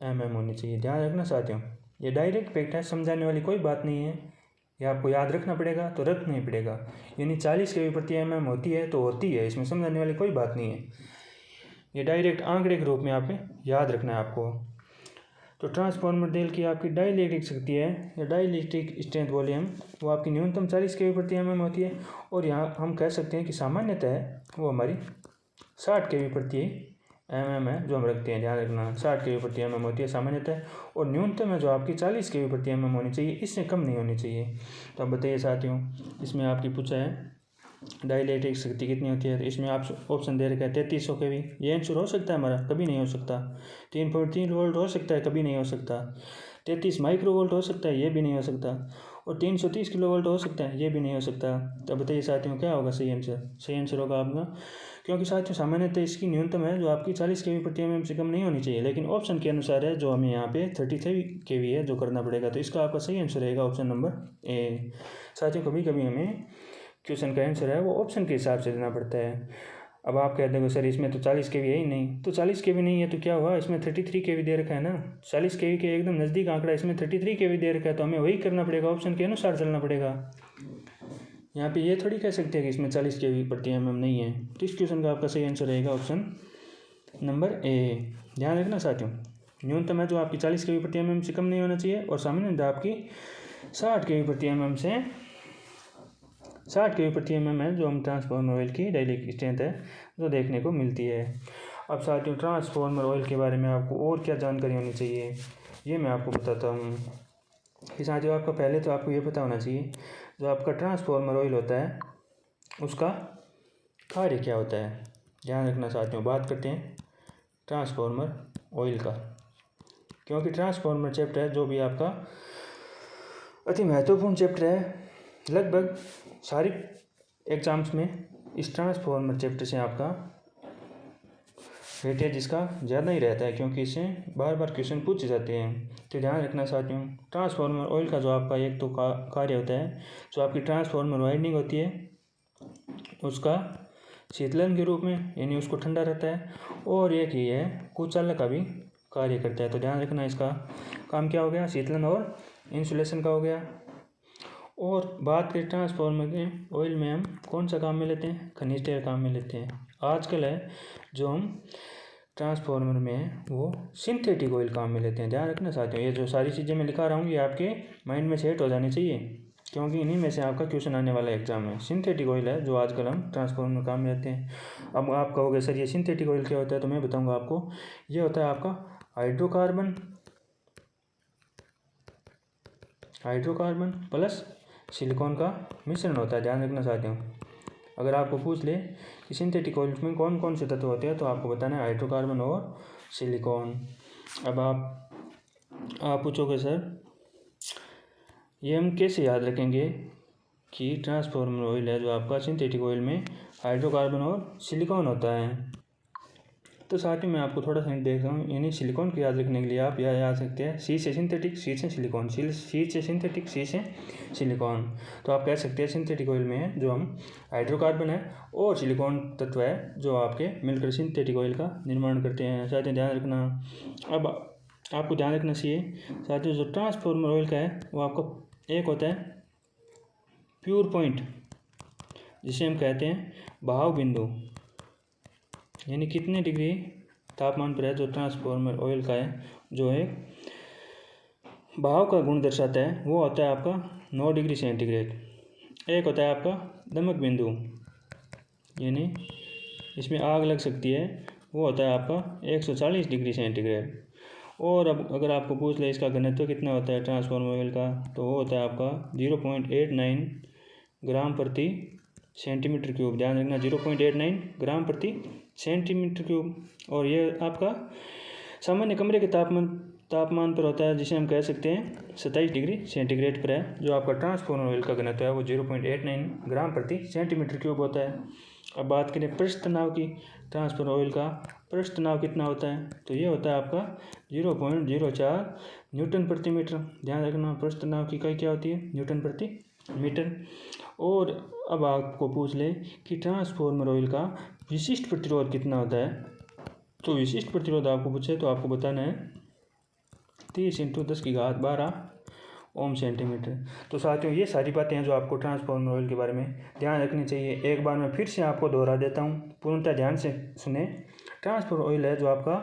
A: mm होनी चाहिए। ध्यान रखना साथियों, ये डायरेक्ट फैक्ट है, समझाने वाली कोई बात नहीं है, ये आपको याद रखना पड़ेगा तो रख नहीं पड़ेगा। यानी 40 kV प्रति mm होती है तो होती है, इसमें समझाने वाली कोई बात नहीं है, ये डायरेक्ट आंकड़े के रूप में आप याद रखना है आपको। तो ट्रांसफार्मर तेल की आपकी डाई इलेक्ट्रिक शक्ति है या डाई इलेक्ट्रिक स्ट्रेंथ बोले हम, वो आपकी न्यूनतम 40 kV प्रति mm होती है। और यहाँ हम कह सकते हैं कि सामान्यतः वो हमारी 60 kV प्रति mm है जो हम रखते हैं। ध्यान रखना 60 kV प्रति mm होती है सामान्यतः, और न्यूनतम है जो आपकी 40 kV प्रति mm होनी चाहिए, इससे कम नहीं होनी चाहिए। तो अब बताइए साथियों, इसमें आपकी पूछा है डाई इलेक्ट्रिक शक्ति कितनी होती है, तो इसमें आप ऑप्शन दे रखा है 3300 kV, ये आंसर हो सकता है हमारा, कभी नहीं हो सकता। 3.3 वोल्ट हो सकता है, कभी नहीं हो सकता। 33 माइक्रोवोल्ट हो सकता है, ये भी नहीं हो सकता। और 330 किलोवोल्ट हो सकता है, ये भी नहीं हो सकता। तो बताइए साथियों क्या होगा सही आंसर। सही आंसर होगा आपका, क्योंकि साथियों सामान्यतः इसकी न्यूनतम है जो आपकी 40 kV प्रति mm से कम नहीं होनी चाहिए, लेकिन ऑप्शन के अनुसार है जो हमें यहाँ पे 33 kV है जो करना पड़ेगा। तो इसका आपका सही आंसर रहेगा ऑप्शन नंबर ए। साथियों कभी कभी हमें क्वेश्चन का आंसर है वो ऑप्शन के हिसाब से देना पड़ता है। अब आप कहते हो सर इसमें तो 40 kV है ही नहीं, तो 40 kV नहीं है तो क्या हुआ, इसमें 33 kV दे रखा है ना, 40 kV के एकदम नज़दीक आंकड़ा, इसमें 33 kV दे रखा है, तो हमें वही करना पड़ेगा, ऑप्शन के अनुसार चलना पड़ेगा। यहाँ पे ये थोड़ी कह सकते हैं कि इसमें 40 kV प्रति mm नहीं है। तो इस क्वेश्चन का आपका सही आंसर रहेगा ऑप्शन नंबर ए। ध्यान रखना साथियों, न्यूनतम है जो आपकी 40 kV प्रति mm से कम नहीं होना चाहिए, और सामान्यतः आपकी 60 kV प्रति mm से 60 kV प्रति mm है जो हम ट्रांसफार्मर ऑयल की डाई इलेक्ट्रिक स्ट्रेंथ है जो देखने को मिलती है। अब साथियों ट्रांसफार्मर ऑयल के बारे में आपको और क्या जानकारी होनी चाहिए ये मैं आपको बताता हूँ कि साथियों आपका पहले तो आपको ये पता होना चाहिए जो आपका ट्रांसफार्मर ऑयल होता है उसका कार्य क्या होता है। ध्यान रखना साथियों, बात करते हैं ट्रांसफार्मर ऑयल का, क्योंकि ट्रांसफार्मर चैप्टर है जो भी आपका अति महत्वपूर्ण चैप्टर है। लगभग सारी एग्जाम्स में इस ट्रांसफार्मर चैप्टर से आपका वेटेज इसका ज़्यादा ही रहता है, क्योंकि इससे बार बार क्वेश्चन पूछे जाते हैं। तो ध्यान रखना साथियों, ट्रांसफार्मर ऑयल का जो आपका एक तो कार्य होता है, जो आपकी ट्रांसफार्मर वाइंडिंग होती है उसका शीतलन के रूप में, यानी उसको ठंडा रहता है, और एक ही है कुचालक का भी कार्य करता है। तो ध्यान रखना इसका काम क्या हो गया, शीतलन और इंसुलेशन का हो गया। और बात करें ट्रांसफार्मर के ऑयल में हम कौन सा काम में लेते हैं, खनिज तेल काम में लेते हैं। आजकल है जो हम ट्रांसफार्मर में वो सिंथेटिक ऑयल काम में लेते हैं। ध्यान रखना साथियों, ये जो सारी चीज़ें मैं लिखा रहा हूँ ये आपके माइंड में सेट हो जानी चाहिए, क्योंकि इन्हीं में से आपका क्वेश्चन आने वाला एग्जाम में। सिंथेटिक ऑयल है जो आजकल हम ट्रांसफार्मर में काम में लेते हैं। अब आप कहोगे सर ये सिंथेटिक ऑयल क्या होता है, तो मैं बताऊँगा आपको। ये होता है आपका हाइड्रोकार्बन प्लस सिलिकॉन का मिश्रण होता है। ध्यान रखना चाहते हो, अगर आपको पूछ ले कि सिंथेटिक ऑयल में कौन कौन से तत्व होते हैं तो आपको बताना है हाइड्रोकार्बन और सिलिकॉन। अब आप पूछोगे सर ये हम कैसे याद रखेंगे कि ट्रांसफार्मर ऑयल है जो आपका सिंथेटिक ऑयल में हाइड्रोकार्बन और सिलिकॉन होता है। तो साथ ही मैं आपको थोड़ा सा देख रहा हूँ, यानी सिलिकॉन को याद रखने के लिए आप यह याद सकते हैं सी से सिंथेटिक, सी से सिलिकॉन, सी से सिंथेटिक, सी से सिलिकॉन। तो आप कह सकते हैं सिंथेटिक ऑयल में है जो हम हाइड्रोकार्बन है और सिलिकॉन तत्व है जो आपके मिलकर सिंथेटिक ऑयल का निर्माण करते हैं। साथ ही ध्यान रखना, अब आपको ध्यान रखना चाहिए साथ ही जो ट्रांसफार्मर ऑयल का है वो आपका एक होता है प्योर पॉइंट, जिसे हम कहते हैं बहाव बिंदु, यानी कितने डिग्री तापमान पर है जो ट्रांसफार्मर ऑयल का है जो एक बहाव का गुण दर्शाता है, वो होता है आपका 9 डिग्री सेंटीग्रेड। एक होता है आपका दमक बिंदु, यानी इसमें आग लग सकती है, वो होता है आपका 140 डिग्री सेंटीग्रेड। और अब अगर आपको पूछ ले इसका घनत्व कितना होता है ट्रांसफार्मर ऑयल का, तो वो होता है आपका 0.89 ग्राम प्रति सेंटीमीटर क्यूब। ध्यान रखना 0.89 ग्राम प्रति सेंटीमीटर क्यूब। और ये आपका सामान्य कमरे के तापमान पर होता है, जिसे हम कह सकते हैं 27 डिग्री सेंटीग्रेड पर है। जो आपका ट्रांसफार्मर ऑयल का घनत्व है वो 0.89 ग्राम प्रति सेंटीमीटर क्यूब होता है। अब बात करें पृष्ठ तनाव की, ट्रांसफार्मर ऑयल का पृष्ठ तनाव कितना होता है, तो ये होता है आपका 0.04 न्यूटन प्रति मीटर। ध्यान रखना पृष्ठ तनाव की इकाई क्या होती है, न्यूटन प्रति मीटर। और अब आपको पूछ ले कि ट्रांसफार्मर ऑयल का विशिष्ट प्रतिरोध कितना होता है, तो विशिष्ट प्रतिरोध आपको पूछे तो आपको बताना है 30 × 10⁻12 ओम सेंटीमीटर। तो साथियों ये सारी बातें हैं जो आपको ट्रांसफार्मर ऑयल के बारे में ध्यान रखनी चाहिए। एक बार मैं फिर से आपको दोहरा देता हूँ, पूर्णतः ध्यान से सुने। ट्रांसफार्मर ऑयल है जो आपका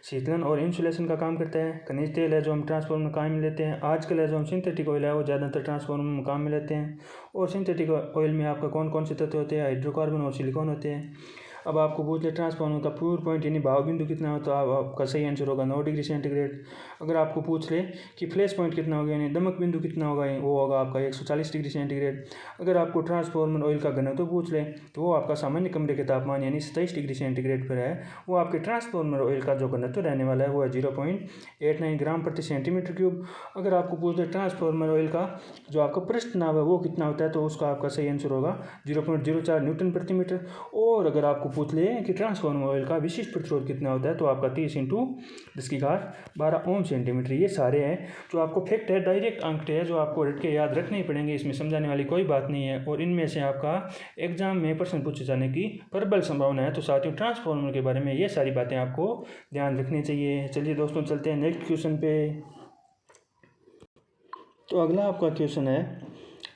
A: शीतलन और इंसुलेशन का काम करता है। खनिज तेल है जो हम ट्रांसफार्मर में काम में लेते हैं। आजकल है जो हम सिंथेटिक ऑयल है वो ज़्यादातर ट्रांसफार्मर में काम में लेते हैं। और सिंथेटिक ऑयल में आपका कौन कौन से तत्व होते हैं, हाइड्रोकार्बन और सिलिकॉन होते हैं। अब आपको पूछ ले ट्रांसफार्मर का प्योर पॉइंट यानी भाव बिंदु कितना हो, तो आपका सही आंसर होगा 9 डिग्री सेंटीग्रेड। अगर आपको पूछ ले कि फ्लैश पॉइंट कितना होगा यानी दमक बिंदु कितना होगा, वो होगा आपका 140 डिग्री सेंटीग्रेड। अगर आपको ट्रांसफार्मर ऑयल का घनत्व पूछ ले तो वो आपका सामान्य कमरे के तापमान यानी 27 डिग्री सेंटीग्रेड पर है। वो आपके ट्रांसफार्मर ऑयल का जो घनत्व रहने वाला है वो है 0.89 ग्राम प्रति सेंटीमीटर क्यूब। अगर आपको पूछ ले ट्रांसफार्मर ऑयल का जो आपका पृष्ठ तनाव है वो कितना होता है, तो उसका आपका सही आंसर होगा 0.04 न्यूटन प्रति मीटर। और अगर आपको पूछ ले कि ट्रांसफार्मर ऑयल का विशिष्ट प्रतिरोध कितना होता है, तो आपका 30 × 10⁻12 ओम सेंटीमीटर। ये सारे हैं जो आपको फैक्ट है, डायरेक्ट अंक है जो आपको रट के याद रखने ही पड़ेंगे, इसमें समझाने वाली कोई बात नहीं है। और इनमें से आपका एग्जाम में प्रश्न पूछे जाने की प्रबल संभावना है। तो साथियों ट्रांसफार्मर के बारे में ये सारी बातें आपको ध्यान रखनी चाहिए। चलिए दोस्तों चलते हैं नेक्स्ट क्वेश्चन पे। तो अगला आपका क्वेश्चन है,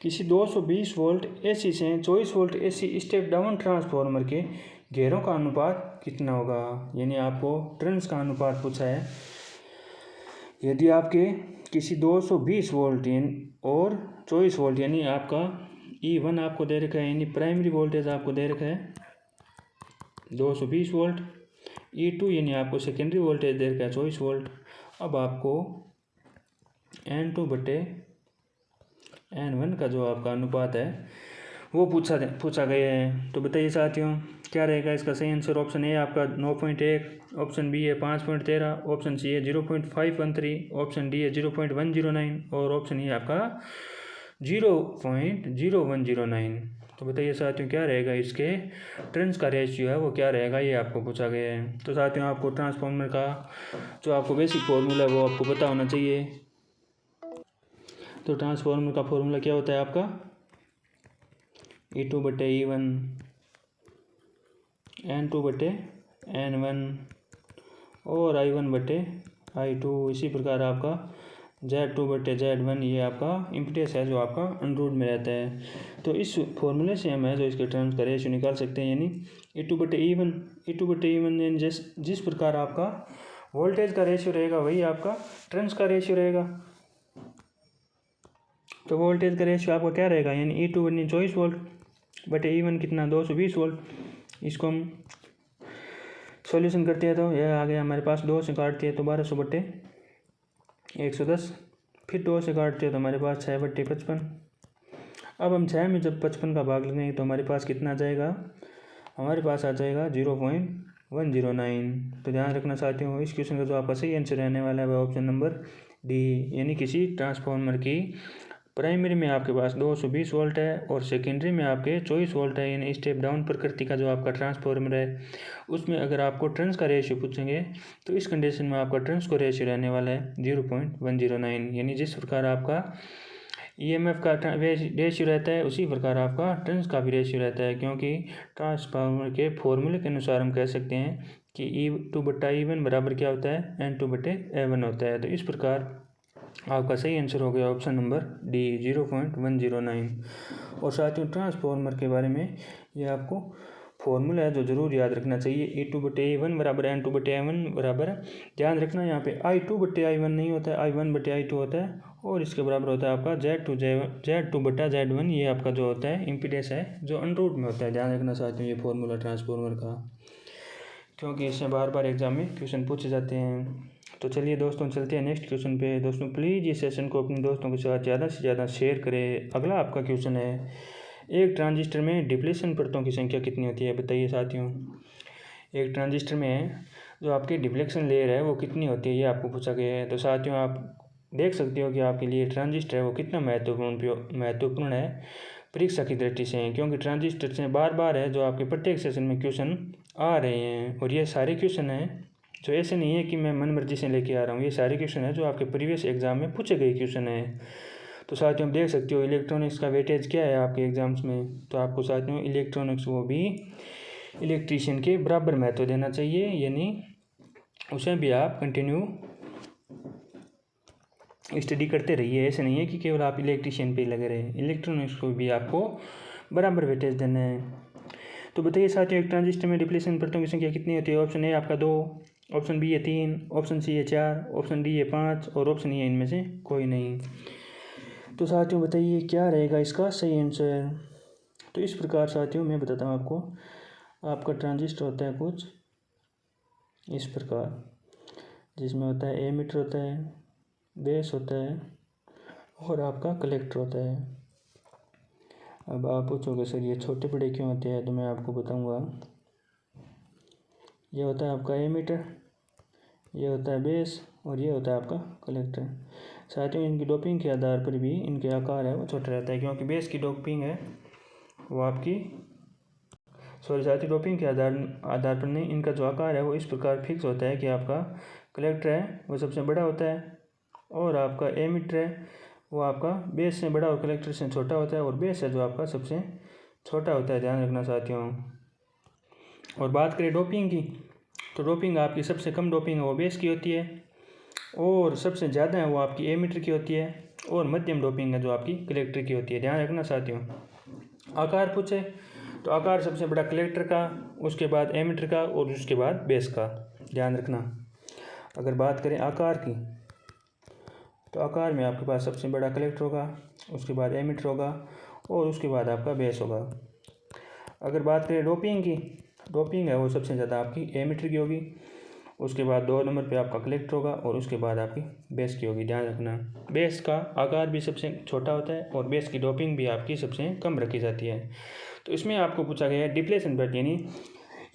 A: किसी 220 वोल्ट एसी से 24 volt AC step down transformer के घेरों का अनुपात कितना होगा, यानी आपको टर्न्स का अनुपात पूछा है। यदि आपके किसी 220 वोल्ट और 24 वोल्ट यानी आपका E1 आपको दे रखा है, यानी प्राइमरी वोल्टेज आपको दे रखा है 220 वोल्ट, E2 यानी आपको सेकेंडरी वोल्टेज दे रखा है 24 वोल्ट। अब आपको N2/N1 का जो आपका अनुपात है वो पूछा गया है। तो बताइए साथियों क्या रहेगा इसका सही आंसर। ऑप्शन ए आपका 9.1, ऑप्शन बी है 5.13, ऑप्शन सी है 0.513, ऑप्शन डी है 0.109 और ऑप्शन ई आपका 0.0109। तो बताइए साथियों क्या रहेगा इसके टर्न्स का रेशियो है वो क्या रहेगा, ये आपको पूछा गया है। तो साथियों आपको ट्रांसफार्मर का जो आपको बेसिक फॉर्मूला है वो आपको पता होना चाहिए। तो ट्रांसफार्मर का फॉर्मूला क्या होता है आपका E2/E1 N2/N1 और I1/I2। इसी प्रकार आपका Z2/Z1 ये आपका इम्पीडेंस है जो आपका अंडररूट में रहता है। तो इस फॉर्मूले से हम है जो इसके टर्म्स का रेशियो निकाल सकते हैं, यानी E2/E1 यानी जिस प्रकार आपका वोल्टेज का रेशियो रहेगा वही आपका टर्न्स का रेशियो रहेगा। तो वोल्टेज का रेशियो आपका क्या रहेगा, यानी E2 यानी 24 वोल्ट बटे E1 कितना 220 वोल्ट। इसको हम सॉल्यूशन करते हैं तो यह आ गया हमारे पास, 2 से काटते हैं तो 1200/110, फिर 2 से काटते हैं तो हमारे पास 6/55। अब हम 6 में जब 55 का भाग लगाएंगे तो हमारे पास कितना आ जाएगा, हमारे पास आ जाएगा 0.109। तो ध्यान रखना चाहती हूँ इस क्वेश्चन का जो आपका सही आंसर रहने वाला है वह ऑप्शन नंबर डी, यानी किसी ट्रांसफार्मर की प्राइमरी में आपके पास 220 वोल्ट है और सेकेंडरी में आपके 24 वोल्ट है, यानी स्टेप डाउन प्रकृति का जो आपका ट्रांसफार्मर है उसमें अगर आपको टर्न्स का रेशियो पूछेंगे तो इस कंडीशन में आपका टर्न्स का रेशियो रहने वाला है 0.109। यानी जिस प्रकार आपका EMF का रेशियो रहता है उसी प्रकार आपका टर्न्स का भी रेशियो रहता है, क्योंकि ट्रांसफार्मर के फॉर्मूले के अनुसार हम कह सकते हैं कि E2/E1 बराबर क्या होता है N2/A1 होता है। तो इस प्रकार आपका सही आंसर हो गया ऑप्शन नंबर डी 0.109। और साथियों ट्रांसफार्मर के बारे में ये आपको फॉर्मूला है जो ज़रूर याद रखना चाहिए, E2/E1 बराबर N2/A1 बराबर, ध्यान रखना यहाँ पे I2/I1 नहीं होता है, I1/I2 होता है और इसके बराबर होता है आपका Z2/Z1। ये आपका जो होता है इम्पीडेंस है जो अंडररूट में होता है। ध्यान रखना साथियों ये फॉर्मूला ट्रांसफार्मर का, क्योंकि इससे बार बार एग्जाम में क्वेश्चन पूछे जाते हैं। तो चलिए दोस्तों चलते हैं नेक्स्ट क्वेश्चन पे। दोस्तों प्लीज़ इस सेशन को अपने दोस्तों के साथ ज़्यादा से ज़्यादा शेयर करें। अगला आपका क्वेश्चन है, एक ट्रांजिस्टर में डिप्लेशन परतों की संख्या कितनी होती है, बताइए साथियों। एक ट्रांजिस्टर में जो आपकी डिप्लेशन लेयर है वो कितनी होती है ये आपको पूछा गया है। तो साथियों आप देख सकते हो कि आपके लिए ट्रांजिस्टर है वो कितना महत्वपूर्ण है परीक्षा की दृष्टि से, क्योंकि ट्रांजिस्टर से बार बार है जो आपके प्रत्येक सेशन में क्वेश्चन आ रहे हैं। और ये सारे क्वेश्चन हैं जो ऐसे नहीं है कि मैं मन मर्जी से लेके आ रहा हूँ, ये सारे क्वेश्चन हैं जो आपके प्रीवियस एग्जाम में पूछे गए क्वेश्चन हैं। तो साथियों आप देख सकते हो इलेक्ट्रॉनिक्स का वेटेज क्या है आपके एग्जाम्स में। तो आपको साथियों इलेक्ट्रॉनिक्स वो भी इलेक्ट्रीशियन के बराबर महत्व देना चाहिए, यानी उसे भी आप कंटिन्यू स्टडी करते रहिए। ऐसे नहीं है कि केवल आप इलेक्ट्रीशियन पे ही लगे रहे, इलेक्ट्रॉनिक्स को भी आपको बराबर वेटेज देना है। तो बताइए साथियों एक ट्रांजिस्टर में डिप्लेशन परतों की संख्या कितनी होती है। ऑप्शन ए आपका 2, ऑप्शन बी है 3, ऑप्शन सी है 4, ऑप्शन डी है 5 और ऑप्शन ई है इनमें से कोई नहीं। तो साथियों बताइए क्या रहेगा इसका सही आंसर। तो इस प्रकार साथियों मैं बताता हूँ आपको, आपका ट्रांजिस्टर होता है कुछ इस प्रकार, जिसमें होता है एमीटर होता है, बेस होता है और आपका कलेक्टर होता है। अब आप पूछोगे सर ये छोटे बड़े क्यों होते हैं, तो मैं आपको बताऊंगा। ये होता है आपका एमीटर, ये होता है बेस और ये होता है आपका कलेक्टर। साथियों इनकी डोपिंग के आधार पर भी इनके आकार है वो छोटा रहता है, क्योंकि बेस की डोपिंग है वो आपकी साथियों डोपिंग के आधार पर नहीं, इनका जो आकार है वो इस प्रकार फिक्स होता है कि आपका कलेक्टर है वो सबसे बड़ा होता है और आपका एमीटर है वो आपका बेस से बड़ा और कलेक्टर से छोटा होता है, और बेस है जो आपका सबसे छोटा होता है। ध्यान रखना साथियों। और बात करें डोपिंग की, तो डोपिंग आपकी सबसे कम डोपिंग है वो बेस की होती है और सबसे ज़्यादा है वो आपकी एमीटर की होती है, और मध्यम डोपिंग है जो आपकी कलेक्टर की होती है। ध्यान रखना साथियों। आकार पूछे तो आकार सबसे बड़ा कलेक्टर का, उसके बाद एमीटर का और उसके बाद बेस का। ध्यान रखना। अगर बात करें आकार की, तो आकार में आपके पास सबसे बड़ा कलेक्टर होगा, उसके बाद एमीटर होगा और उसके बाद आपका बेस होगा। अगर बात करें डोपिंग की, डोपिंग है वो सबसे ज़्यादा आपकी एमीटर की होगी, उसके बाद 2 नंबर पे आपका कलेक्टर होगा और उसके बाद आपकी बेस की होगी। ध्यान रखना, बेस का आकार भी सबसे छोटा होता है और बेस की डोपिंग भी आपकी सबसे कम रखी जाती है। तो इसमें आपको पूछा गया है डिप्लेशन परत, यानी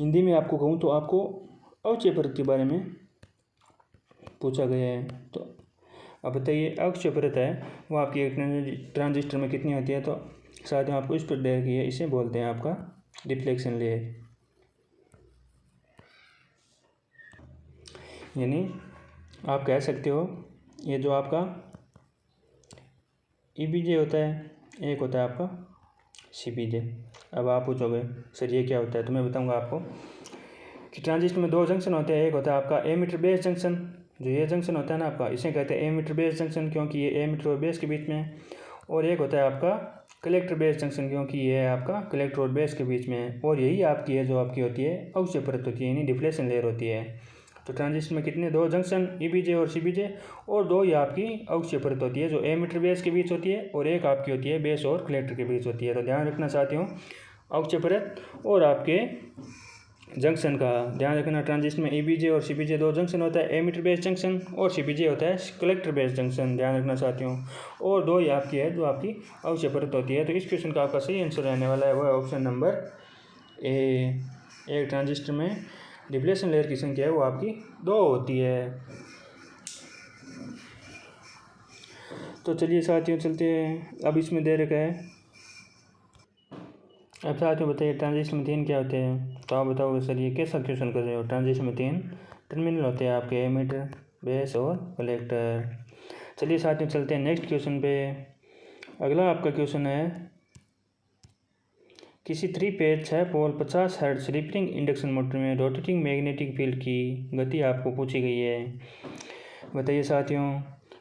A: हिंदी में आपको कहूँ तो आपको अवक्षय परत के बारे में पूछा गया है। तो अब बताइए अवक्षय परत है वो आपकी एक ट्रांजिस्टर में कितनी होती है। तो साथ में आपको इस पर दे रखी है, इसे बोलते हैं आपका डिफ्लेक्शन लेयर। यानी आप कह सकते हो ये जो आपका ईबीजे होता है, एक होता है आपका सीबीजे। अब आप पूछोगे सर ये क्या होता है, तो मैं बताऊंगा आपको कि ट्रांजिस्टर में 2 जंक्शन होते हैं। एक होता है आपका एमिटर बेस जंक्शन, जो ये जंक्शन होता है ना आपका, इसे कहते हैं एमिटर बेस जंक्शन क्योंकि ये एमिटर और बेस के बीच में है। और एक होता है आपका कलेक्टर बेस जंक्शन क्योंकि ये है आपका कलेक्टर और बेस के बीच में है। और यही आपकी है जो आपकी होती है अवक्षय परत होती है, यानी डिफ्लेक्शन लेयर होती है। तो ट्रांजिस्टर में कितने 2 जंक्शन ईबीजे और सीबीजे और 2 ही आपकी अवक्षय परत होती है जो एमिटर बेस के बीच होती है और एक आपकी होती है बेस और कलेक्टर के बीच होती है। तो ध्यान रखना चाहती हूँ अवक्षय परत और आपके जंक्शन का ध्यान रखना। ट्रांजिस्टर में ईबीजे और सीबीजे 2 जंक्शन होता है, एमिटर बेस जंक्शन और सीबीजे होता है कलेक्टर बेस जंक्शन। ध्यान रखना चाहती हूँ और 2 ही आपकी है जो आपकी अवक्षय परत होती है। तो इस क्वेश्चन का आपका सही आंसर रहने वाला है वो है ऑप्शन नंबर ए। एक ट्रांजिस्टर में डिप्लेशन लेयर की संख्या है वो आपकी 2 होती है। तो चलिए साथियों चलते हैं, अब इसमें दे रखा है। अब साथियों बताइए ट्रांजिस्टर में 3 क्या होते हैं। तो आप बताओगे सर ये कैसा क्वेश्चन कर रहे हो। ट्रांजिस्टर में 3 टर्मिनल होते हैं आपके, एमिटर बेस और कलेक्टर। चलिए साथियों चलते हैं नेक्स्ट क्वेश्चन पे। अगला आपका क्वेश्चन है किसी 3 फेज 6 पोल 50 हर्ट्ज रिपलिंग इंडक्शन मोटर में रोटेटिंग मैग्नेटिक फील्ड की गति आपको पूछी गई है। बताइए साथियों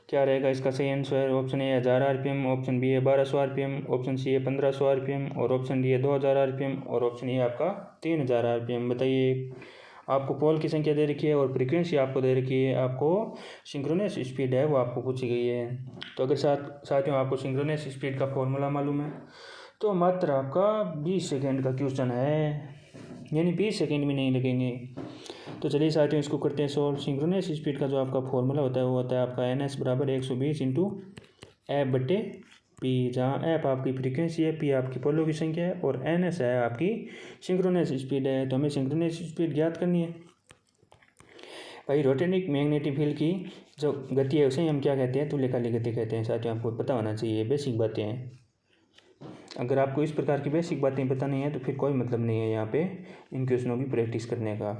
A: क्या रहेगा इसका सही answer. Option A 1000 RPM, option B है 1200 आरपीएम, ऑप्शन सी है 1500 आरपीएम और ऑप्शन डी है 2000 आरपीएम और ऑप्शन ए आपका 3000 आरपीएम। बताइए आपको पोल की संख्या दे रखी है और फ्रीक्वेंसी आपको दे रखी है, आपको सिंक्रोनस स्पीड है वो आपको पूछी गई है। तो अगर साथियों आपको सिंक्रोनस स्पीड का फॉर्मूला मालूम है तो मात्र आपका 20 सेकेंड का क्वेश्चन है, यानी 20 सेकेंड भी नहीं लगेंगे। तो चलिए साथियों इसको करते हैं सॉल्व। सिंक्रोनस स्पीड का जो आपका फॉर्मूला होता है वो होता है आपका NS बराबर 120 इंटू F/P, जहाँ F आपकी फ्रीक्वेंसी है, P आपकी पोलों की संख्या है और NS है आपकी सिंक्रोनस स्पीड है। तो हमें सिंक्रोनस स्पीड ज्ञात करनी है। भाई रोटेटिंग मैग्नेटिक फील्ड की जो गति है उसे हम क्या कहते हैं, तुल्यकालिक गति कहते हैं। साथियों आपको पता होना चाहिए, बेसिक बातें हैं। अगर आपको इस प्रकार की बेसिक बातें पता नहीं है तो फिर कोई मतलब नहीं है यहाँ पे इन क्वेश्चनों की प्रैक्टिस करने का,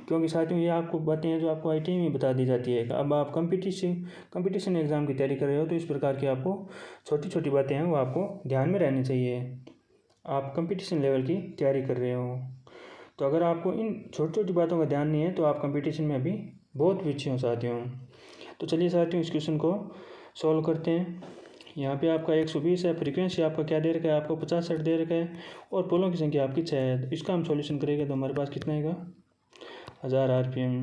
A: क्योंकि साथियों ये आपको बातें हैं जो आपको IIT में बता दी जाती है। अब आप कंपटीशन एग्ज़ाम की तैयारी कर रहे हो तो इस प्रकार की आपको छोटी छोटी बातें हैं वो आपको ध्यान में रहनी चाहिए। आप कंपटीशन लेवल की तैयारी कर रहे हो तो अगर आपको इन छोटी छोटी बातों का ध्यान नहीं है तो आप कंपटीशन में अभी बहुत पीछे हो साथियों। तो चलिए साथियों इस क्वेश्चन को सॉल्व करते हैं। यहाँ पे आपका 120 है, फ्रीक्वेंसी आपका क्या दे रखा है, आपको 50 हर्ट्ज दे रखा है और पोलों की संख्या आपकी 6 है। इसका हम सॉल्यूशन करेंगे तो हमारे पास कितना आएगा 1000 आरपीएम।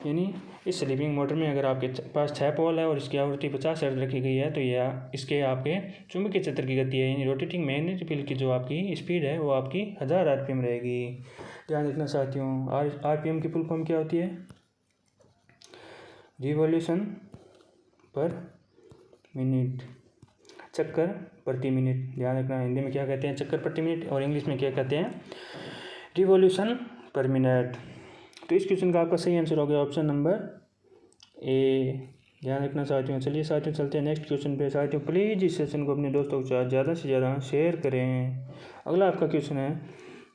A: यानी इस स्लीपिंग मोटर में अगर आपके पास 6 पोल है और इसकी आवृत्ति 50 हर्ट्ज रखी गई है तो यह इसके आपके चुंबकीय क्षेत्र की गति है, यानी रोटेटिंग मैग्नेटिक फील्ड की जो आपकी स्पीड है वो आपकी 1000 आरपीएम रहेगी। ध्यान रखना साथियों आरपीएम की फुल फॉर्म क्या होती है, रिवॉल्यूशन पर मिनट, चक्कर प्रति मिनट। ध्यान रखना हिंदी में क्या कहते हैं चक्कर प्रति मिनट और इंग्लिश में क्या कहते हैं रिवॉल्यूशन पर मिनट। तो इस क्वेश्चन का आपका सही आंसर हो गया ऑप्शन नंबर ए। ध्यान रखना साथियों। चलिए साथियों चलते हैं नेक्स्ट क्वेश्चन पे। साथियों प्लीज़ इस सेशन को अपने दोस्तों के साथ ज़्यादा से ज़्यादा शेयर करें। अगला आपका क्वेश्चन है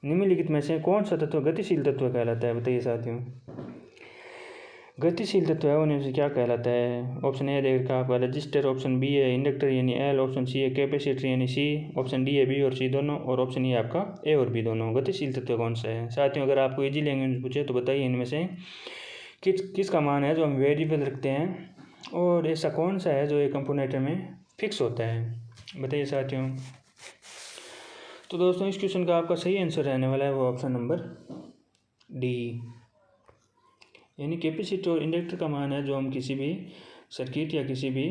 A: निम्नलिखित में से कौन सा तत्व गतिशील तत्व कहलाता है। बताइए साथियों गतिशील तत्व है उनमें से क्या कहलाता है। ऑप्शन ए देखा आपका रजिस्टर, ऑप्शन बी है इंडक्टर यानी एल, ऑप्शन सी है कैपेसिटर यानी सी, ऑप्शन डी है बी और सी दोनों और ऑप्शन ई है आपका ए और बी दोनों। गतिशील तत्व कौन सा है। साथियों अगर आपको इजी लैंग्वेज में पूछे तो बताइए इनमें से किसका मान है जो हम वेरिएबल रखते हैं और ऐसा कौन सा है जो एक कंपोनेंटर में फिक्स होता है। बताइए साथियों। तो दोस्तों इस क्वेश्चन का आपका सही आंसर रहने वाला है वो ऑप्शन नंबर डी, यानी कैपेसिटर और इंडक्टर का मान है जो हम किसी भी सर्किट या किसी भी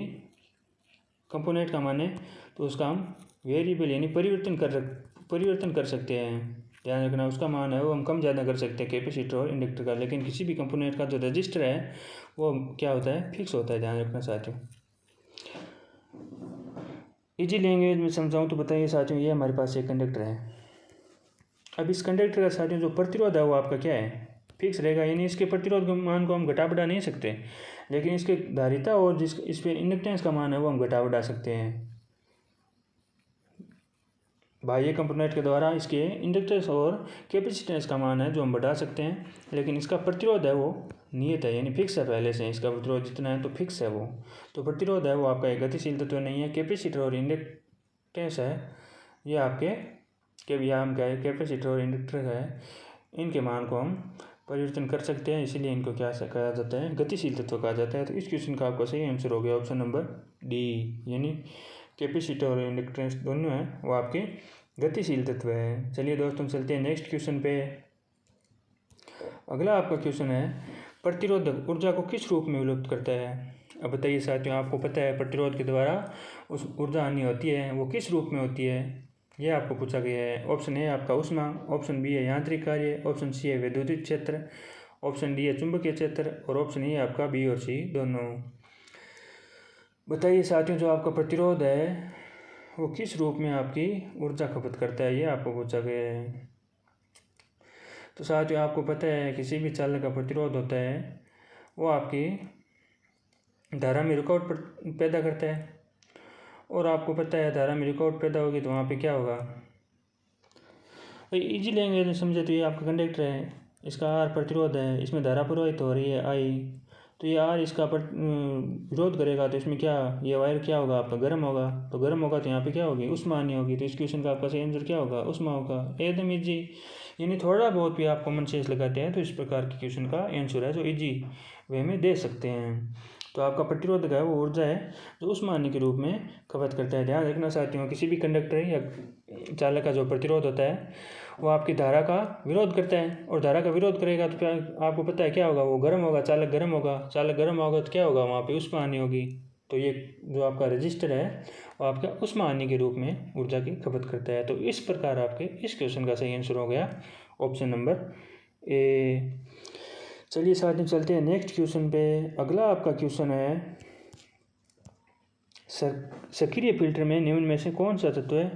A: कंपोनेंट का मान है तो उसका हम वेरिएबल यानी परिवर्तन कर सकते हैं। ध्यान रखना, उसका मान है वो हम कम ज़्यादा कर सकते हैं कैपेसिटर और इंडक्टर का, लेकिन किसी भी कंपोनेंट का जो रजिस्टर है वो क्या होता है, फिक्स होता है। ध्यान रखना साथियों। इजी लैंग्वेज में समझाऊँ तो बताइए साथियों, ये हमारे पास एक कंडक्टर है। अब इस कंडक्टर का साथियों जो प्रतिरोध है वो आपका क्या है, फिक्स रहेगा, यानी इसके प्रतिरोध के मान को हम घटा बढ़ा नहीं सकते, लेकिन इसके धारिता और जिस इस पर इंडक्टेंस का मान है वो हम घटा बढ़ा सकते हैं। बाह्य कंपोनेंट के द्वारा इसके इंडक्टेंस और कैपेसिटेंस का मान है जो हम बढ़ा सकते हैं, लेकिन इसका प्रतिरोध है वो नियत है, यानी फिक्स है पहले से। इसका प्रतिरोध जितना है तो फिक्स है वो, तो प्रतिरोध है वो आपका एक गतिशील तत्व नहीं है। कैपेसिटर और इंडक्टेंस है ये आपके हम क्या है, कैपेसिटर और इंडक्टर है, इनके मान को हम परिवर्तन कर सकते हैं, इसीलिए इनको क्या कहा जाता है, गतिशील तत्व कहा जाता है। तो इस क्वेश्चन का आपका सही आंसर हो गया ऑप्शन नंबर डी, यानी कैपेसिटर और इंडक्टेंस दोनों हैं वो आपके गतिशील तत्व है। चलिए दोस्तों चलते हैं नेक्स्ट क्वेश्चन पे। अगला आपका क्वेश्चन है, प्रतिरोधक ऊर्जा को किस रूप में विलुप्त करता है। अब बताइए साथियों, आपको पता है प्रतिरोध के द्वारा उस ऊर्जा हानि होती है वो किस रूप में होती है, ये आपको पूछा गया है। ऑप्शन ए आपका ऊष्मा, ऑप्शन बी है यांत्रिक कार्य, ऑप्शन सी है वैद्युतिक क्षेत्र, ऑप्शन डी है चुंबकीय क्षेत्र, और ऑप्शन ए आपका बी और सी दोनों। बताइए साथियों, जो आपका प्रतिरोध है वो किस रूप में आपकी ऊर्जा खपत करता है, ये आपको पूछा गया है। तो साथियों आपको पता है किसी भी चालक का प्रतिरोध होता है वो आपकी धारा में रुकावट पैदा करता है, और आपको पता है धारा में रुकावट पैदा होगी तो वहाँ पे क्या होगा। इजी लैंग्वेज में समझे तो ये आपका कंडक्टर है, इसका आर प्रतिरोध है, इसमें धारा प्रवाहित हो रही है आई, तो ये आर इसका विरोध करेगा तो इसमें क्या, ये वायर क्या होगा आपका गर्म होगा, तो गर्म होगा तो यहाँ पे क्या होगी, उष्मा हानि होगी। तो इस क्वेश्चन का आपका सही आंसर क्या होगा, उष्मा होगा। एकदम इजी, यानी थोड़ा बहुत भी आप कॉमन सेंस लगाते हैं तो इस प्रकार के क्वेश्चन का आंसर है जो इजी वे में दे सकते हैं। तो आपका प्रतिरोध है वो ऊर्जा है जो उष्मा हानि के रूप में खपत करता है। ध्यान रखना चाहती हूँ, किसी भी कंडक्टर या चालक का जो प्रतिरोध होता है वो आपकी धारा का विरोध करता है, और धारा का विरोध करेगा तो फिर आपको पता है क्या होगा, वो गर्म होगा, चालक गर्म होगा, चालक गर्म होगा तो क्या होगा, वहाँ पे उष्मा हानि होगी। तो ये जो आपका रजिस्टर है वो आपका उष्मा हानि के रूप में ऊर्जा की खपत करता है। तो इस प्रकार आपके इस क्वेश्चन का सही आंसर हो गया ऑप्शन नंबर ए। चलिए साथ में चलते हैं नेक्स्ट क्वेश्चन पे। अगला आपका क्वेश्चन है, सक्रिय फिल्टर में निम्न में से कौन सा तत्व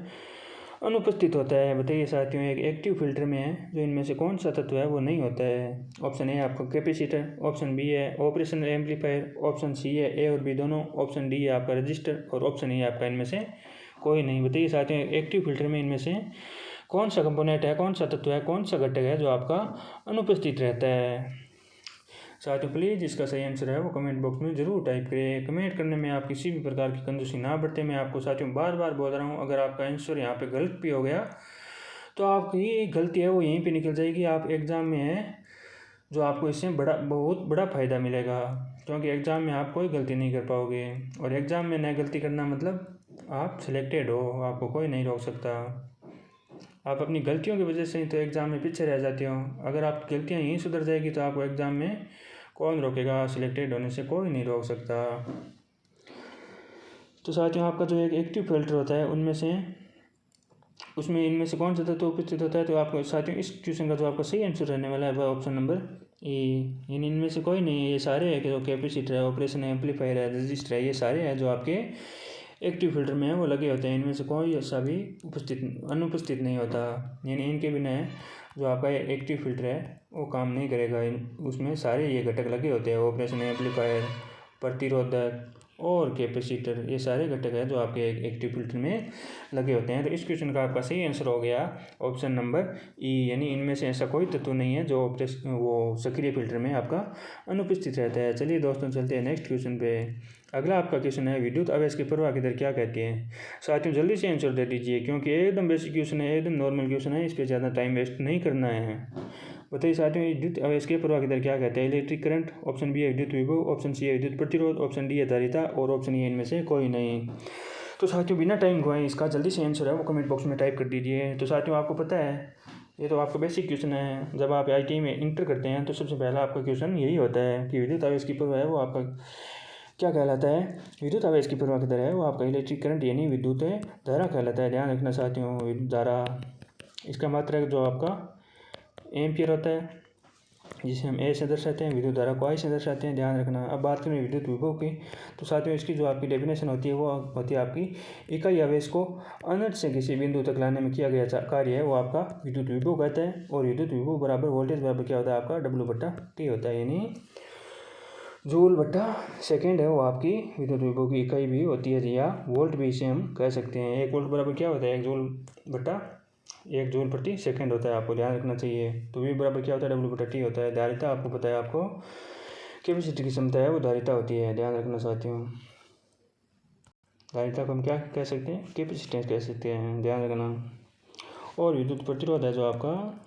A: अनुपस्थित होता है। बताइए साथियों, एक एक्टिव फिल्टर में है जो इनमें से कौन सा तत्व है वो नहीं होता है। ऑप्शन ए आपका कैपेसिटर, ऑप्शन बी है ऑपरेशनल एम्पलीफायर, ऑप्शन सी है ए और बी दोनों, ऑप्शन डी है आपका रजिस्टर, और ऑप्शन ए आपका इनमें से कोई नहीं। बताइए साथियों, एक्टिव फिल्टर में इनमें से कौन सा कंपोनेंट है, कौन सा तत्व है, कौन सा घटक है जो आपका अनुपस्थित रहता है। साथियों प्लीज़ इसका सही आंसर है वो कमेंट बॉक्स में ज़रूर टाइप करें। कमेंट करने में आप किसी भी प्रकार की कंजूसी ना बरतें। मैं आपको साथियों बार बार बोल रहा हूँ, अगर आपका आंसर यहाँ पे गलत भी हो गया तो आपकी ये गलती है वो यहीं पे निकल जाएगी। आप एग्ज़ाम में हैं जो आपको इससे बहुत बड़ा फ़ायदा मिलेगा, क्योंकि एग्ज़ाम में आप कोई गलती नहीं कर पाओगे, और एग्ज़ाम में न गलती करना मतलब आप सिलेक्टेड हो, आपको कोई नहीं रोक सकता। आप अपनी गलतियों की वजह से ही तो एग्ज़ाम में पीछे रह जाते हो। अगर आप गलतियाँ यहीं सुधर जाएगी तो आपको एग्ज़ाम में कौन रोकेगा, सिलेक्टेड होने से कोई नहीं रोक सकता। तो साथियों आपका जो एक एक्टिव फिल्टर होता है उनमें से उसमें इनमें से कौन सा तत्व उपस्थित होता है, तो आपको साथियों इस क्वेश्चन का जो आपका सही आंसर रहने वाला है वह ऑप्शन नंबर ए, यानी इनमें से कोई नहीं है। ये सारे है कि जो कैपेसिटर है, ऑपरेशन एम्पलीफायर है, रजिस्टर है, ये सारे हैं जो आपके एक्टिव फिल्टर में है वो लगे होते हैं। इनमें से कोई ऐसा भी अनुपस्थित नहीं होता, यानी इनके बिना जो आपका एक्टिव फिल्टर है वो काम नहीं करेगा। उसमें सारे ये घटक लगे होते हैं, ऑपरेशन एम्पलीफायर, प्रतिरोधक और कैपेसिटर, ये सारे घटक हैं जो आपके एक्टिव फिल्टर में लगे होते हैं। तो इस क्वेश्चन का आपका सही आंसर हो गया ऑप्शन नंबर ई, यानी इनमें से ऐसा कोई तत्व नहीं है जो वो सक्रिय फिल्टर में आपका अनुपस्थित रहता है। चलिए दोस्तों चलते हैं नेक्स्ट क्वेश्चन पे। अगला आपका क्वेश्चन है, विद्युत आवेश की प्रवाह की दर क्या कहती है। साथियों जल्दी से आंसर दे दीजिए, क्योंकि एकदम बेसिक क्वेश्चन है, एकदम नॉर्मल क्वेश्चन है, इस पर ज़्यादा टाइम वेस्ट नहीं करना है। बताइए साथियों, विद्युत आवेश के प्रवाह की दर क्या कहते हैं। इलेक्ट्रिक करंट, ऑप्शन बी है विद्युत विभव, ऑप्शन सी है विद्युत प्रतिरोध, ऑप्शन डी है धारिता, और ऑप्शन ई इनमें से कोई नहीं। तो साथियों बिना टाइम गवाए इसका जल्दी से आंसर है वो कमेंट बॉक्स में टाइप कर दीजिए। तो साथियों आपको पता है ये तो आपका बेसिक क्वेश्चन है, जब आप IIT में इंटर करते हैं तो सबसे पहला आपका क्वेश्चन यही होता है कि विद्युत आवेश की प्रवाह है वो आपका क्या कहलाता है। विद्युत आवेश की प्रवाह की दर है वो आपका इलेक्ट्रिक करंट यानी विद्युत धारा कहलाता है। ध्यान रखना साथियों, विद्युत धारा इसका मात्रक जो आपका एम्पियर होता है, जिसे हम ए से दर्शाते हैं, विद्युत धारा को आई से दर्शाते हैं, ध्यान रखना। अब बात करें विद्युत विभव की, तो साथियों इसकी जो आपकी डेफिनेशन होती है वो होती है आपकी इकाई आवेश को अनंत से किसी बिंदु तक लाने में किया गया कार्य है वो आपका विद्युत विभव कहता है। और विद्युत विभव बराबर वोल्टेज बराबर क्या होता है आपका W/T होता है, यानी जूल/सेकेंड है वो आपकी विद्युत विभव की इकाई भी होती है, या वोल्ट भी इसे हम कह सकते हैं। 1 वोल्ट बराबर क्या होता है 1 जूल प्रति सेकंड होता है, आपको ध्यान रखना चाहिए। तो V बराबर क्या होता है W/T होता है। धारिता आपको पता है, आपको कैपेसिटी की क्षमता है वो धारिता होती है, ध्यान रखना साथियों। धारिता को हम क्या कह सकते हैं, कैपेसिटेंस कह सकते हैं, ध्यान रखना। और विद्युत प्रतिरोध है जो आपका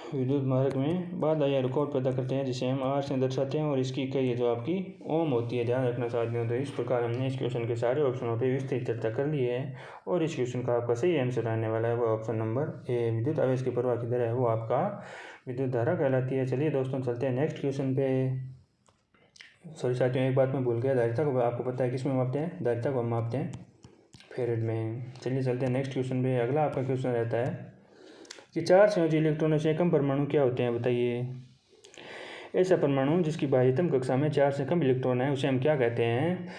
A: विद्युत मार्ग में बाधा या रुकावट पैदा करते हैं, जिसे हम R से दर्शाते हैं, और इसकी इकाई है जो आपकी ओम होती है, ध्यान रखना साथियों। तो इस प्रकार हमने इस क्वेश्चन के सारे ऑप्शनों पर विस्तृत चर्चा कर ली है, और इस क्वेश्चन का आपका सही आंसर आने वाला है वो ऑप्शन नंबर ए। विद्युत आवेश की प्रवाह की दर है वो आपका विद्युत धारा कहलाती है। चलिए दोस्तों चलते हैं नेक्स्ट क्वेश्चन पे। सॉरी साथियों, एक बात मैं भूल गया, धारिता को आपको पता है किस में मापते हैं, धारिता को हम मापते हैं फेरेड में। चलिए चलते हैं नेक्स्ट क्वेश्चन पे। अगला आपका क्वेश्चन रहता है कि 4 संयोजी इलेक्ट्रॉनों से कम परमाणु क्या होते हैं, बताइए। ऐसा परमाणु जिसकी बाह्यतम कक्षा में 4 से कम इलेक्ट्रॉन है उसे हम क्या कहते हैं,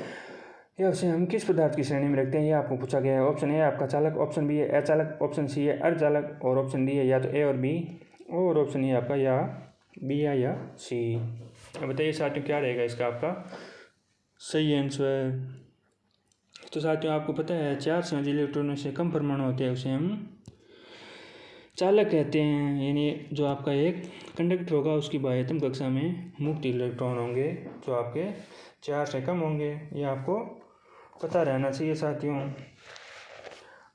A: या उसे हम किस पदार्थ की श्रेणी में रखते हैं, ये आपको पूछा गया है। ऑप्शन ए आपका चालक, ऑप्शन बी है अचालक, ऑप्शन सी है अर्धचालक, और ऑप्शन डी है या तो ए और बी, और ऑप्शन ई आपका या बी या सी। अब बताइए साथियों क्या रहेगा इसका आपका सही आंसर। तो साथियों आपको पता है 4 संयोजी इलेक्ट्रॉनों से कम परमाणु होते हैं उसे हम चालक कहते हैं, यानी जो आपका एक कंडक्टर होगा उसकी बाह्यतम कक्षा में मुक्त इलेक्ट्रॉन होंगे जो आपके 4 से कम होंगे, ये आपको पता रहना चाहिए साथियों।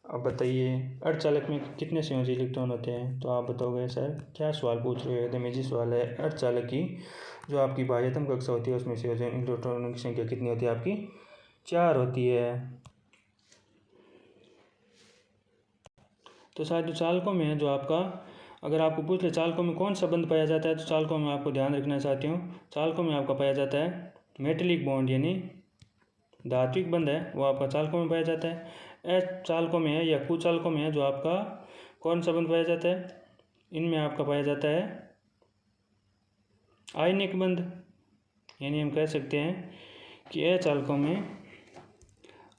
A: अब बताइए अर्धचालक में कितने संयोजी इलेक्ट्रॉन होते हैं, तो आप बताओगे सर क्या सवाल पूछ रहे हो, एकदम इजी सवाल है। अर्धचालक की जो आपकी बाह्यतम कक्षा होती है उसमें संयोजी इलेक्ट्रॉनों की संख्या कितनी होती है आपकी 4 होती है। तो साथियों चालकों में जो आपका अगर आपको पूछ ले चालकों में कौन सा बंध पाया जाता है, तो चालकों में आपको ध्यान रखना है साथियों, चालकों में आपका पाया जाता है मेटेलिक बॉन्ड, यानी धात्विक बंध है वो आपका चालकों में पाया जाता है। चालकों में है या कुचालकों में है जो आपका कौन सा बंध पाया जाता है, इनमें आपका पाया जाता है आयनिक बंध, यानी हम कह सकते हैं कि अचालकों में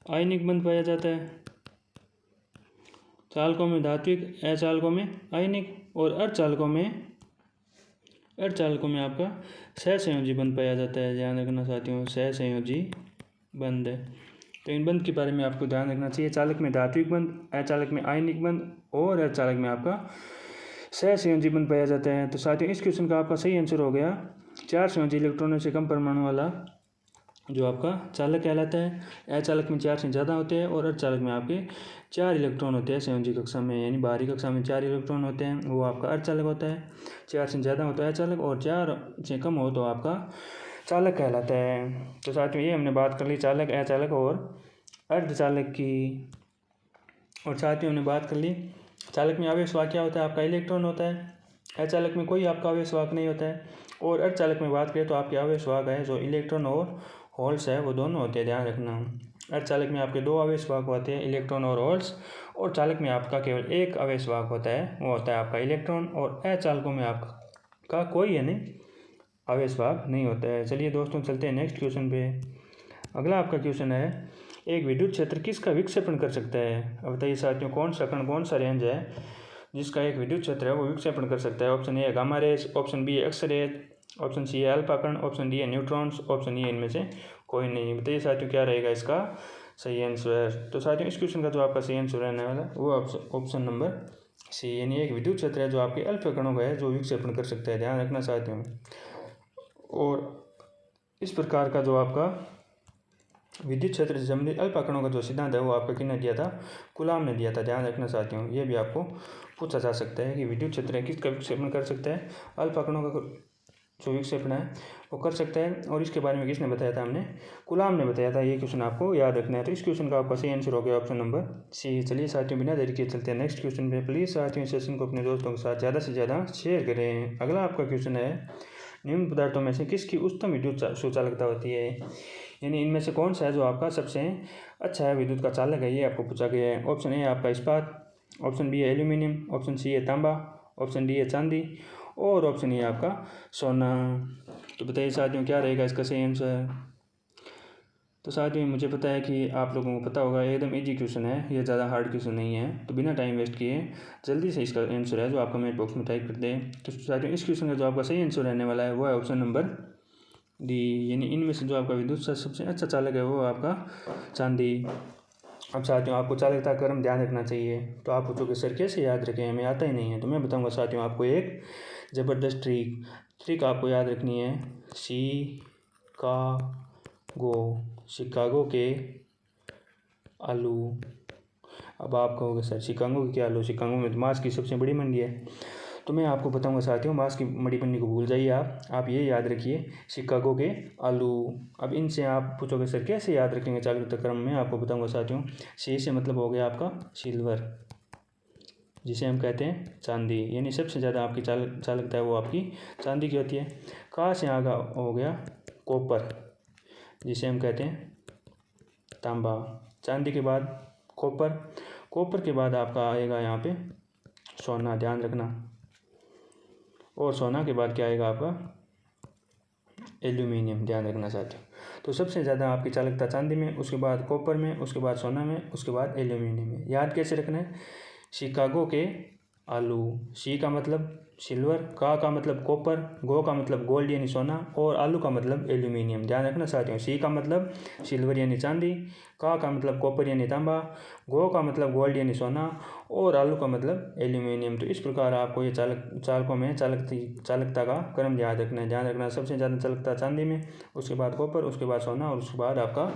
A: आयनिक बंध पाया जाता है, चालकों में धात्विक, अचालकों में आयनिक, और अर्धचालकों में आपका सहसंयोजी बंध पाया जाता है, ध्यान रखना साथियों, सहसंयोजी बंध है। तो इन बंध के बारे में आपको ध्यान रखना चाहिए, चालक में धात्विक बंध, अचालक में आयनिक बंध, और अर्धचालक में आपका सहसंयोजी बंध पाया जाता है। तो साथियों इस क्वेश्चन का आपका सही आंसर हो गया 4 संयोजी इलेक्ट्रॉनों से कम परमाणु वाला जो आपका चालक कहलाता है। अचालक में 4 से ज़्यादा होते हैं, और अर्धचालक में आपके 4 इलेक्ट्रॉन होते हैं संयोजी कक्षा में, यानी बाहरी कक्षा में 4 इलेक्ट्रॉन होते हैं, वो आपका अर्धचालक होता है। 4 से ज़्यादा होता है अचालक, और 4 से कम हो तो आपका चालक कहलाता है। तो साथियों ये हमने बात कर ली चालक, अचालक और अर्धचालक की। और साथियों हमने बात कर ली चालक में आवेश वाहक क्या होता है, आपका इलेक्ट्रॉन होता है। अचालक में कोई आपका आवेश वाहक नहीं होता है। और अर्धचालक में बात करें तो आपके आवेश वाहक है जो इलेक्ट्रॉन और होल्स है वो दोनों होते हैं, ध्यान रखना। अर्धचालक में आपके 2 आवेश वाहक होते हैं, इलेक्ट्रॉन और होल्स, और चालक में आपका केवल 1 आवेश वाहक होता है, वो होता है आपका इलेक्ट्रॉन। और अचालकों में आपका कोई यानी आवेश वाहक नहीं होता है। चलिए दोस्तों चलते हैं नेक्स्ट क्वेश्चन पे। अगला आपका क्वेश्चन है एक विद्युत क्षेत्र किसका विक्षेपण कर सकता है। अब बताइए साथियों कौन सा कण, कौन सा रेंज है जिसका एक विद्युत क्षेत्र है वो विक्षेपण कर सकता है। ऑप्शन ए है गामा रेज, ऑप्शन बी है एक्स रेज, ऑप्शन सी है अल्फा कण, ऑप्शन डी है न्यूट्रॉन्स, ऑप्शन ई इनमें से कोई नहीं। बताइए साथियों क्या रहेगा इसका सही आंसर। तो साथियों इस क्वेश्चन का जो आपका सही आंसर रहने वाला वो ऑप्शन नंबर सी, यानी एक विद्युत क्षेत्र है जो आपके अल्फा कणों का है जो विक्षेपण कर सकता है, ध्यान रखना साथियों। और इस प्रकार का जो आपका विद्युत क्षेत्र से संबंधित अल्फा कणों का जो सिद्धांत है वो आपका किसने दिया था, कूलाम ने दिया था, ध्यान रखना साथियों। ये भी आपको पूछा जा सकता है कि विद्युत क्षेत्र किसका विक्षेपण कर सकता है, अल्फा कणों का जो विक्षेपण है वो कर सकता है, और इसके बारे में किसने बताया था, हमने कूलाम ने बताया था। ये क्वेश्चन आपको याद रखना है। तो इस क्वेश्चन का आपका सही आंसर हो गया ऑप्शन नंबर सी। चलिए साथियों बिना देरी के चलते हैं नेक्स्ट क्वेश्चन पे। प्लीज़ साथियों इस सेशन को अपने दोस्तों के साथ ज़्यादा से ज़्यादा शेयर करें। अगला आपका क्वेश्चन है निम्न पदार्थों में से किसकी उच्चतम विद्युत सुचालकता होती है, यानी इनमें से कौन सा है जो आपका सबसे अच्छा है विद्युत का चालक है, ये आपको पूछा गया है। ऑप्शन ए आपका इस्पात, ऑप्शन बी है एल्यूमिनियम, ऑप्शन सी है तांबा, ऑप्शन डी है चांदी और ऑप्शन ए आपका सोना। तो बताइए साथियों क्या रहेगा इसका सही आंसर। तो साथियों मुझे पता है कि आप लोगों को पता होगा, एकदम इजी क्वेश्चन है, ये ज़्यादा हार्ड क्वेश्चन नहीं है। तो बिना टाइम वेस्ट किए जल्दी से इसका आंसर है जो आप कमेंट बॉक्स में टाइप कर दें। तो साथियों इस क्वेश्चन का जो आपका सही आंसर रहने वाला है वो है ऑप्शन नंबर डी, यानी इनमें से जो आपका विद्युत सबसे अच्छा चालक है वो आपका चांदी। अब साथियों आपको चालकता क्रम ध्यान रखना चाहिए। तो आप पूछोगे सर कैसे याद रखें, हमें आता ही नहीं है। तो मैं बताऊंगा साथियों आपको एक ज़बरदस्त ट्रिक आपको याद रखनी है। शिकागो के आलू। अब आप कहोगे सर शिकागो के क्या आलू, शिकागो में तो मांस की सबसे बड़ी मंडी है। तो मैं आपको बताऊंगा साथियों मांस की बड़ी मंडी को भूल जाइए, आप ये याद रखिए शिकागो के आलू। अब इनसे आप पूछोगे सर कैसे याद रखेंगे चालकता क्रम में, आपको बताऊंगा साथियों। सी से मतलब हो गया आपका सिल्वर, जिसे हम कहते हैं चांदी, यानी सबसे ज़्यादा आपकी चालकता है वो आपकी चांदी की होती है। का से आगा हो गया कॉपर, जिसे हम कहते हैं तांबा। चांदी के बाद कॉपर के बाद आपका आएगा यहाँ पे सोना, ध्यान रखना। और सोना के बाद क्या आएगा आपका एल्यूमिनियम, ध्यान रखना साथियों। तो सबसे ज़्यादा आपकी चालकता चांदी में, उसके बाद कॉपर में, उसके बाद सोना में, उसके बाद एल्यूमिनियम में। याद कैसे रखना है, शिकागो के आलू। सी का मतलब सिल्वर, का मतलब कॉपर, गो का मतलब गोल्ड यानी सोना और आलू का मतलब एल्यूमिनियम। ध्यान रखना साथियों, सी का मतलब सिल्वर यानी चांदी, का मतलब कॉपर यानी तांबा, गो का मतलब गोल्ड यानी सोना और आलू का मतलब एल्यूमिनियम। तो इस प्रकार आपको ये चालकों में चालकता का क्रम याद रखना है। ध्यान रखना सबसे ज़्यादा चालकता चांदी में, उसके बाद कॉपर, उसके बाद सोना और उसके बाद आपका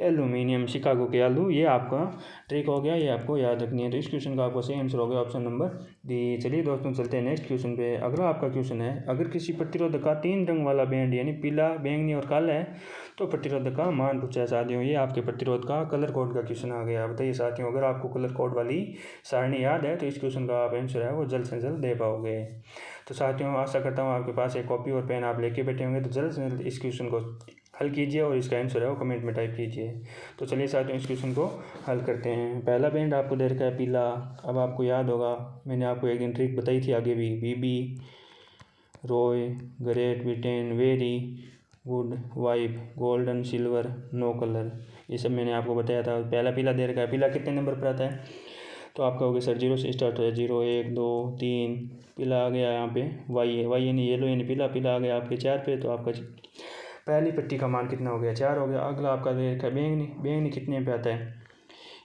A: एल्यूमिनियम, शिकागो के आलू। ये आपका ट्रिक हो गया, ये आपको याद रखनी है। तो इस क्वेश्चन का आपको सही आंसर हो गया ऑप्शन नंबर डी। चलिए दोस्तों चलते हैं नेक्स्ट क्वेश्चन पे। अगला आपका क्वेश्चन है, अगर किसी प्रतिरोधक का 3 रंग वाला बैंड यानी पीला, बैंगनी और काला है तो प्रतिरोधक का मान पूछा है साथियों। ये आपके प्रतिरोध का कलर कोड का क्वेश्चन आ गया। बताइए साथियों अगर आपको कलर कोड वाली सारणी याद है तो इस क्वेश्चन का आप आंसर है वो जल्द से जल्द दे पाओगे। तो साथियों आशा करता हूँ आपके पास एक कॉपी और पेन आप लेके बैठे होंगे। तो जल्द से जल्द इस क्वेश्चन को हल कीजिए और इसका आंसर है वो कमेंट में टाइप कीजिए। तो चलिए साथियों इस क्वेश्चन को हल करते हैं। पहला बैंड आपको दे रखा है पीला। अब आपको याद होगा मैंने आपको एक दिन ट्रिक बताई थी आगे भी, BB, Roy, Great Britain, very good vibe, golden, silver, no colour, ये सब मैंने आपको बताया था। पहला पीला दे रखा है, पीला कितने नंबर पर आता है, तो आप कहोगे सर 0 से स्टार्ट हो है, 0 1 2 3, पीला आ गया यहाँ पे वाई है, वाई यानी येलो यानी पीला, पीला आ गया आपके 4 पे। तो आपका पहली पट्टी का मान कितना हो गया, 4 हो गया। अगला आपका दे रखा है बैंगनी, बैंगनी कितने पे आता है,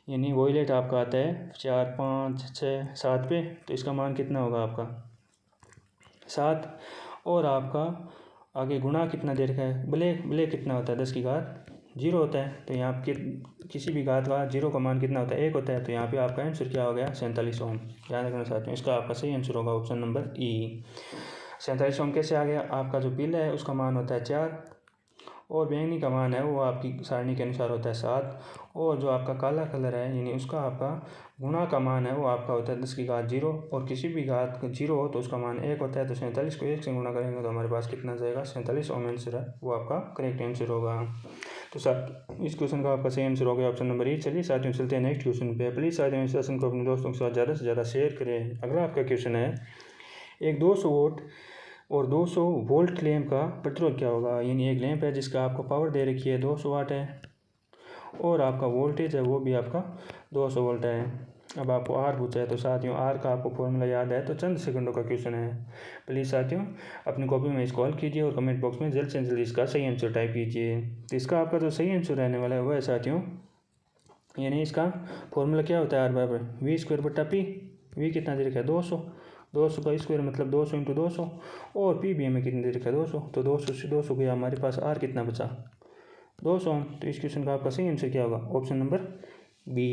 A: यानी वॉयलेट आपका आता है 4 5 6 7 पे। तो इसका मान कितना होगा आपका 7। और आपका आगे गुणा कितना दे रखा है, ब्लैक, ब्लैक कितना होता है 10 की घात 0 होता है। तो यहाँ पे किसी भी घात का 0 का मान कितना होता है 1 होता है। तो यहाँ पे आपका आंसर क्या हो गया 47 ओम। ध्यान रखना चाहते हैं इसका आपका सही आंसर होगा ऑप्शन नंबर ई। 47 ओम कैसे आ गया, आपका जो पीला है उसका मान होता है 4 और बैंगनी का मान है वो आपकी सारणी के अनुसार होता है 7 और जो आपका काला कलर है यानी उसका आपका गुणा का मान है वो आपका होता है 10 की घात 0 और किसी भी घात 0 हो तो उसका मान 1 होता है। तो 47 को 1 से गुणा करेंगे तो हमारे पास कितना जाएगा 47 ओम आंसर है वो आपका करेक्ट आंसर होगा। तो सर इस क्वेश्चन का आपका सही आंसर हो गया ऑप्शन नंबर ई। चलिए साथियों चलते हैं नेक्स्ट क्वेश्चन पे। प्लीज़ साथियों इस क्वेश्चन को अपने दोस्तों के साथ ज़्यादा से ज़्यादा शेयर करें। अगला आपका क्वेश्चन है, एक 200 वोल्ट और 200 वोल्ट लैंप का प्रतिरोध क्या होगा, यानी एक लैंप है जिसका आपको पावर दे रखी है 200 वाट है और आपका वोल्टेज है वो भी आपका 200 वोल्ट है। अब आपको आर पूछा है। तो साथियों आर का आपको फॉर्मूला याद है तो चंद सेकंडों का क्वेश्चन है। प्लीज़ साथियों अपनी कॉपी में इसको हल कीजिए और कमेंट बॉक्स में जल्द से जल्द इसका सही आंसर टाइप कीजिए। तो इसका आपका जो सही आंसर रहने वाला है वह है साथियों, यानी इसका फॉर्मूला क्या होता है आर बराबर वी स्क्वायर बटा पी। वी कितना दे रखा है 200, 200 का स्क्वायर मतलब 200 इंटू 200 और पी भी हमें कितने दे रखा है 200। तो 200 से 200 गया, हमारे पास आर कितना बचा 200। तो इस क्वेश्चन का आपका सही आंसर क्या होगा ऑप्शन नंबर बी।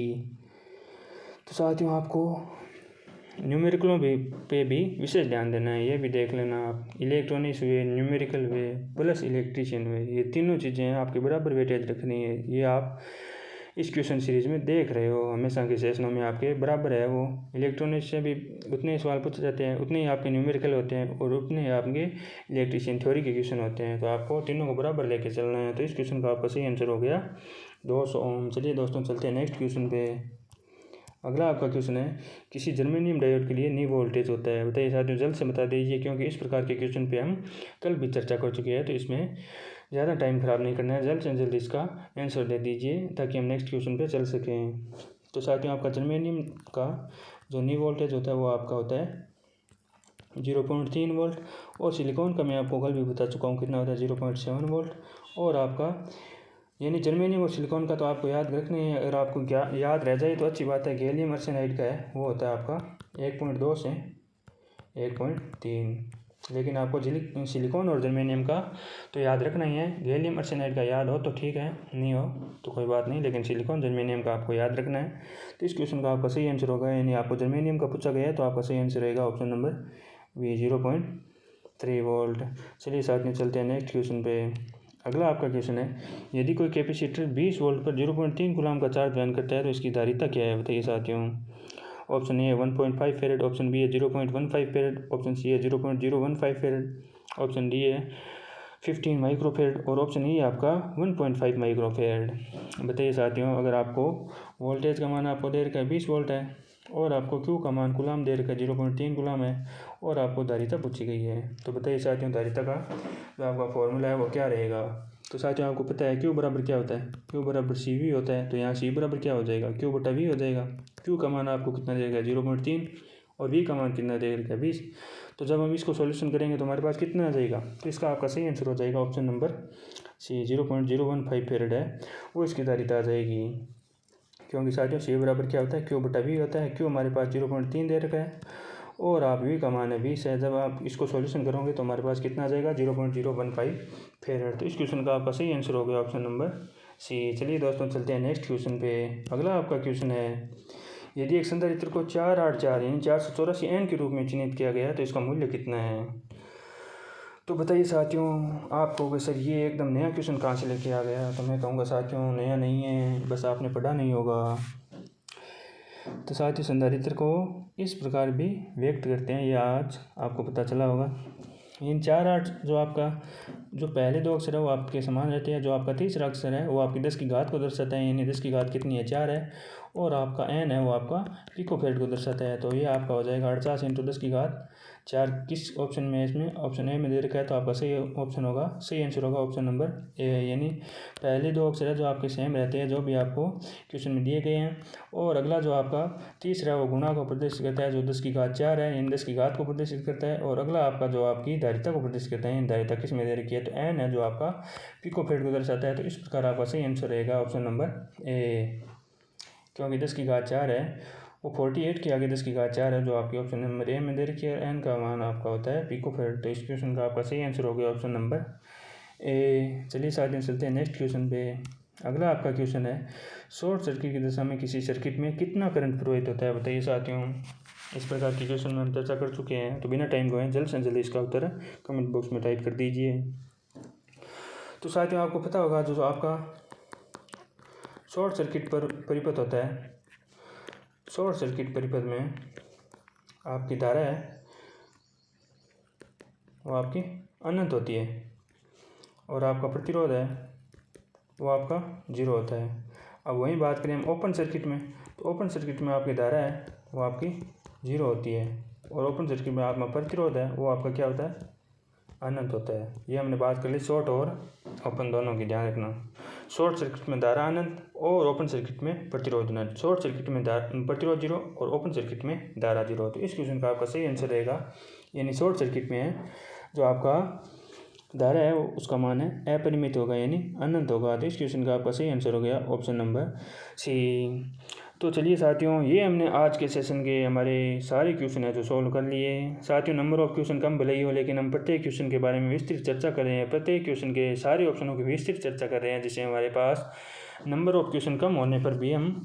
A: तो साथियों आपको न्यूमेरिकलों पे भी विशेष ध्यान देना है, ये भी देख लेना आप। इलेक्ट्रॉनिक्स वे, न्यूमेरिकल वे प्लस इलेक्ट्रीशियन वे, ये तीनों चीज़ें हैं आपके बराबर वेटेज रखनी है। ये आप इस क्वेश्चन सीरीज में देख रहे हो हमेशा के सेशनों में आपके बराबर है वो। इलेक्ट्रॉनिक्स से भी उतने सवाल पूछे जाते हैं, उतने ही आपके न्यूमेरिकल होते हैं और उतने ही आपके इलेक्ट्रीशियन थ्योरी के क्वेश्चन होते हैं। तो आपको तीनों को बराबर लेके चलना है। तो इस क्वेश्चन का आपका सही आंसर हो गया 200 ओम। चलिए दोस्तों चलते हैं नेक्स्ट क्वेश्चन पे। अगला आपका क्वेश्चन है, किसी जर्मेनियम डायोड के लिए नी वोल्टेज होता है। बताइए साथियों, जल्द से बता दीजिए, क्योंकि इस प्रकार के क्वेश्चन पे हम कल भी चर्चा कर चुके हैं, तो इसमें ज़्यादा टाइम ख़राब नहीं करना है। जल्द से जल्द इसका आंसर दे दीजिए ताकि हम नेक्स्ट क्वेश्चन पे चल सकें। तो साथियों, आपका जर्मेनियम का जो नी वोल्टेज होता है वो आपका होता है 0.3 वोल्ट, और सिलिकॉन का मैं आपको कल भी बता चुका हूँ कितना होता है 0.7 वोल्ट। और आपका यानी जर्मेनियम और सिलिकॉन का तो आपको याद रखना है। अगर आपको क्या याद रह जाए तो अच्छी बात है। गैलियम आर्सेनाइड का है वो होता है आपका 1.2 से 1.3। लेकिन आपको सिलिकॉन और जर्मेनियम का तो याद रखना ही है। गैलियम आर्सेनाइड का याद हो तो ठीक है, नहीं हो तो कोई बात नहीं, लेकिन सिलिकॉन जर्मेनियम का आपको याद रखना है। तो इस क्वेश्चन का आपका सही आंसर होगा, यानी आपको जर्मेनियम का पूछा गया है तो आपका सही आंसर रहेगा ऑप्शन नंबर बी 0.3 वोल्ट। चलिए साथ में चलते हैं नेक्स्ट क्वेश्चन पे। अगला आपका क्वेश्चन है, यदि कोई कैपेसिटर 20 वोल्ट पर 0.3 कूलम का चार्ज वहन करता है तो इसकी धारिता क्या है। बताइए साथियों। ऑप्शन ए है 1.5 फेरेड, ऑप्शन बी है 0.15 फेरेड, ऑप्शन सी है 0.015 फेरेड, ऑप्शन डी है 15 माइक्रोफेरेड, और ऑप्शन ई है आपका 1.5 माइक्रोफेरेड। बताइए साथियों, अगर आपको वोल्टेज का मान आपको दे रखा है 20 वोल्ट है, और आपको क्यू का मान कूलम दे रखा है 0.3 कूलम है, और आपको धारिता पूछी गई है, तो बताइए साथियों धारिता का जो आपका फॉर्मूला है वो क्या रहेगा। तो साथियों आपको पता है क्यू बराबर क्या होता है, क्यू बराबर सी वी होता है। तो यहाँ सी बराबर क्या हो जाएगा, क्यू बटा वी हो जाएगा। क्यू का मान आपको कितना देगा 0.3, और वी का मान कितना देगा 20। तो जब हम इसको सॉल्यूशन करेंगे तो हमारे पास कितना आ जाएगा, तो इसका आपका सही आंसर हो जाएगा ऑप्शन नंबर सी 0.015 फेरेड है वो इसकी धारिता आ जाएगी। क्योंकि साथियों सी बराबर क्या होता है, क्यू बटा वी होता है। क्यू हमारे पास 0.3 दे रखा है, और आप वी का मान है 20 है। जब आप इसको सॉल्यूशन करोगे तो हमारे पास कितना आ जाएगा 0.015 फेरेड। तो इस क्वेश्चन का आपका सही आंसर हो गया ऑप्शन नंबर सी। चलिए दोस्तों चलते हैं नेक्स्ट क्वेश्चन पे। अगला आपका क्वेश्चन है, यदि एक संधारित्र को 484 यानी 484 एन के रूप में चिन्हित किया गया है तो इसका मूल्य कितना है। तो बताइए साथियों, आप कहोगे सर ये एकदम नया क्वेश्चन कहाँ से लेके आ गया, तो मैं कहूँगा साथियों नया नहीं है, बस आपने पढ़ा नहीं होगा। तो साथियों संधारित्र को इस प्रकार भी व्यक्त करते हैं, ये आज आपको पता चला होगा। इन 4 8 जो आपका जो पहले 2 अक्षर है वो आपके समान रहते हैं। जो आपका तीसरा अक्षर है वो आपकी 10 की घात को दर्शाता है, यानी 10 की घात कितनी है 4 है, और आपका एन है वो आपका पिकोफेरेड को दर्शाता है। तो ये आपका हो जाएगा 48 × 10 की घात 4। किस ऑप्शन में है, इसमें ऑप्शन ए में दे रखा है, तो आपका सही ऑप्शन होगा, सही आंसर होगा ऑप्शन नंबर ए, यानी पहले 2 अक्षर है जो आपके सेम रहते हैं जो भी आपको क्वेश्चन में दिए गए हैं। और अगला जो आपका तीसरा वो गुणा को प्रदर्शित करता है जो 10 की घात 4 है, यानी 10 की घात को प्रदर्शित करता है। और अगला आपका जो आपकी धारिता को प्रदर्शित करता है, धारिता किस में दे रखी है, तो एन है जो आपका पिकोफेरेड को दर्शाता है। तो इस प्रकार आपका सही आंसर रहेगा ऑप्शन नंबर ए, क्योंकि 10 की घात 4 है वो 48 के आगे 10 की घात 4 है जो आपकी ऑप्शन नंबर ए में दे रखी है। एन का मान आपका होता है पिकोफेरेड। तो इस क्वेश्चन का आपका सही आंसर हो गया ऑप्शन नंबर ए। चलिए साथियों चलते हैं नेक्स्ट क्वेश्चन पे। अगला आपका क्वेश्चन है, शॉर्ट सर्किट की दशा में किसी सर्किट में कितना करंट प्रवाहित होता है। बताइए साथियों, इस प्रकार के क्वेश्चन में हम चर्चा कर चुके हैं, तो बिना टाइम गवाए जल्द से जल्द इसका उत्तर कमेंट बॉक्स में टाइप कर दीजिए। तो साथियों आपको पता होगा जो आपका शॉर्ट सर्किट पर परिपथ होता है, शॉर्ट सर्किट परिपथ में आपकी धारा है वो आपकी अनंत होती है, और आपका प्रतिरोध है वो आपका 0 होता है। अब वहीं बात करें हम ओपन सर्किट में, तो ओपन सर्किट में आपकी धारा है वो आपकी 0 होती है, और ओपन सर्किट में आपका प्रतिरोध है वो आपका क्या होता है अनंत होता है। ये हमने बात कर ली शॉर्ट और ओपन दोनों की, ध्यान रखना। शॉर्ट सर्किट में धारा अनंत और ओपन सर्किट में प्रतिरोध अनंत। शॉर्ट सर्किट में प्रतिरोध 0 और ओपन सर्किट में धारा 0। तो इस क्वेश्चन का आपका सही आंसर रहेगा, यानी शॉर्ट सर्किट में है जो आपका धारा है उसका मान है अपरिमित होगा, यानी अनंत होगा। तो इस क्वेश्चन का आपका सही आंसर हो गया ऑप्शन नंबर सी। तो चलिए साथियों, ये हमने आज के सेशन के हमारे सारे क्वेश्चन है जो सॉल्व कर लिए। साथियों नंबर ऑफ क्वेश्चन कम भले ही हो, लेकिन हम प्रत्येक क्वेश्चन के बारे में विस्तृत चर्चा कर रहे हैं, प्रत्येक क्वेश्चन के सारे ऑप्शनों की विस्तृत चर्चा कर रहे हैं, जिससे हमारे पास नंबर ऑफ क्वेश्चन कम होने पर भी हम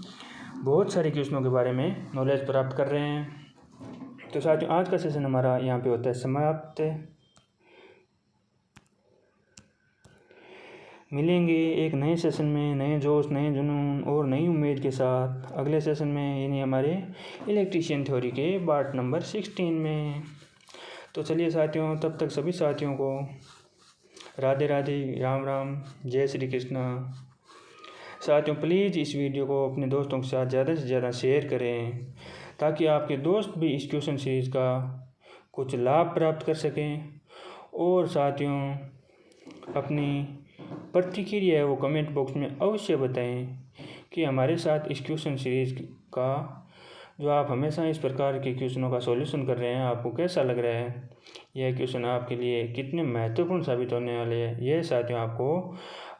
A: बहुत सारे क्वेश्चनों के बारे में नॉलेज प्राप्त कर रहे हैं। तो साथियों आज का सेशन हमारा यहाँ पे होता है समाप्त। मिलेंगे एक नए सेशन में, नए जोश, नए जुनून और नई उम्मीद के साथ अगले सेशन में, यानी हमारे इलेक्ट्रीशियन थ्योरी के पार्ट नंबर 16 में। तो चलिए साथियों, तब तक सभी साथियों को राधे राधे, राम राम, जय श्री कृष्णा। साथियों प्लीज़ इस वीडियो को अपने दोस्तों के साथ ज़्यादा से ज़्यादा शेयर करें ताकि आपके दोस्त भी इस क्वेश्चन सीरीज़ का कुछ लाभ प्राप्त कर सकें। और साथियों अपनी प्रतिक्रिया है वो कमेंट बॉक्स में अवश्य बताएं कि हमारे साथ इस क्वेश्चन सीरीज़ का जो आप हमेशा इस प्रकार के क्वेश्चनों का सॉल्यूशन कर रहे हैं आपको कैसा लग रहा है। यह क्वेश्चन आपके लिए कितने महत्वपूर्ण साबित होने वाले हैं यह साथियों आपको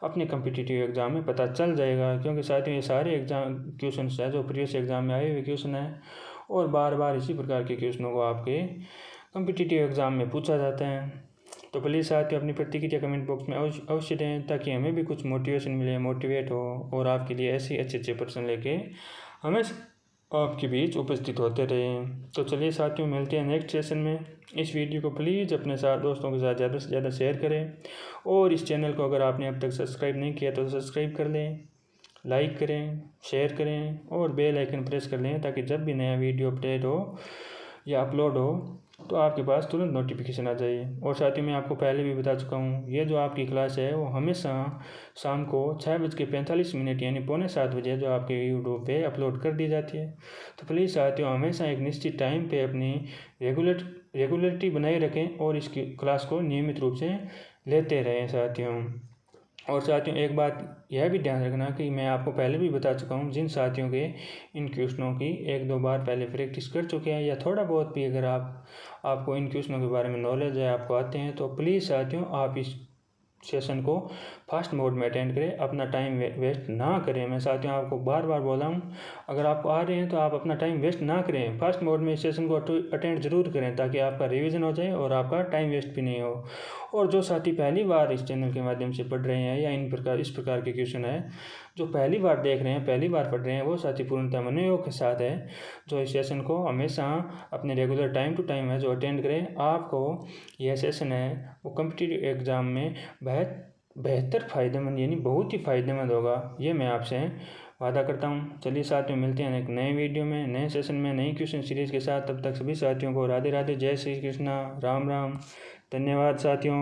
A: अपने कॉम्पिटिटिव एग्ज़ाम में पता चल जाएगा, क्योंकि साथियों ये सारे एग्ज़ाम क्वेश्चन है जो प्रीवियस एग्ज़ाम में आए हुए क्वेश्चन है और बार बार इसी प्रकार के क्वेश्चनों को आपके कॉम्पिटिटिव एग्ज़ाम में पूछा जाता है। तो प्लीज़ साथियों अपनी प्रतिक्रिया कमेंट बॉक्स में अवश्य दें ताकि हमें भी कुछ मोटिवेशन मिले, मोटिवेट हो और आपके लिए ऐसे अच्छे प्रश्न लेके हमें आपके बीच उपस्थित होते रहें। तो चलिए साथियों मिलते हैं नेक्स्ट सेशन में। इस वीडियो को प्लीज़ अपने साथ दोस्तों के साथ ज़्यादा से ज़्यादा शेयर करें और इस चैनल को अगर आपने अब तक सब्सक्राइब नहीं किया तो सब्सक्राइब कर लें, लाइक करें, शेयर करें और बेल आइकन प्रेस कर लें ताकि जब भी नया वीडियो अपडेट हो या अपलोड हो तो आपके पास तुरंत नोटिफिकेशन आ जाए। और साथ ही मैं आपको पहले भी बता चुका हूँ ये जो आपकी क्लास है वो हमेशा शाम को 6:45 यानी 6:45 बजे जो आपके यूट्यूब पे अपलोड कर दी जाती है। तो प्लीज़ साथियों हमेशा एक निश्चित टाइम पे अपनी रेगुलरिटी बनाए रखें और इस क्लास को नियमित रूप से लेते रहें साथियों। और साथियों एक बात यह भी ध्यान रखना कि मैं आपको पहले भी बता चुका हूँ जिन साथियों के इन क्वेश्चनों की 1-2 बार पहले प्रैक्टिस कर चुके हैं या थोड़ा बहुत भी अगर आपको इन क्वेश्चनों के बारे में नॉलेज है, आपको आते हैं, तो प्लीज़ साथियों आप इस सेशन को फास्ट मोड में अटेंड करें, अपना टाइम वेस्ट ना करें। मैं साथियों आपको बार बार बोला हूँ अगर आपको आ रहे हैं तो आप अपना टाइम वेस्ट ना करें, फास्ट मोड में इस सेशन को अटेंड ज़रूर करें ताकि आपका रिवीजन हो जाए और आपका टाइम वेस्ट भी नहीं हो। और जो साथी पहली बार इस चैनल के माध्यम से पढ़ रहे हैं या इस प्रकार के क्वेश्चन है जो पहली बार देख रहे हैं, पहली बार पढ़ रहे हैं, वो साथी पूर्णतः मनोयोग के साथ है जो इस सेशन को हमेशा अपने रेगुलर टाइम टू टाइम है जो अटेंड करें। आपको यह सेशन है वो कॉम्पिटिटिव एग्ज़ाम में बेहतर फ़ायदेमंद यानी बहुत ही फ़ायदेमंद होगा, ये मैं आपसे वादा करता हूँ। चलिए साथियों मिलते हैं एक नए वीडियो में, नए सेशन में, नई क्वेश्चन सीरीज़ के साथ। तब तक सभी साथियों को राधे राधे, जय श्री कृष्णा, राम राम, धन्यवाद साथियों।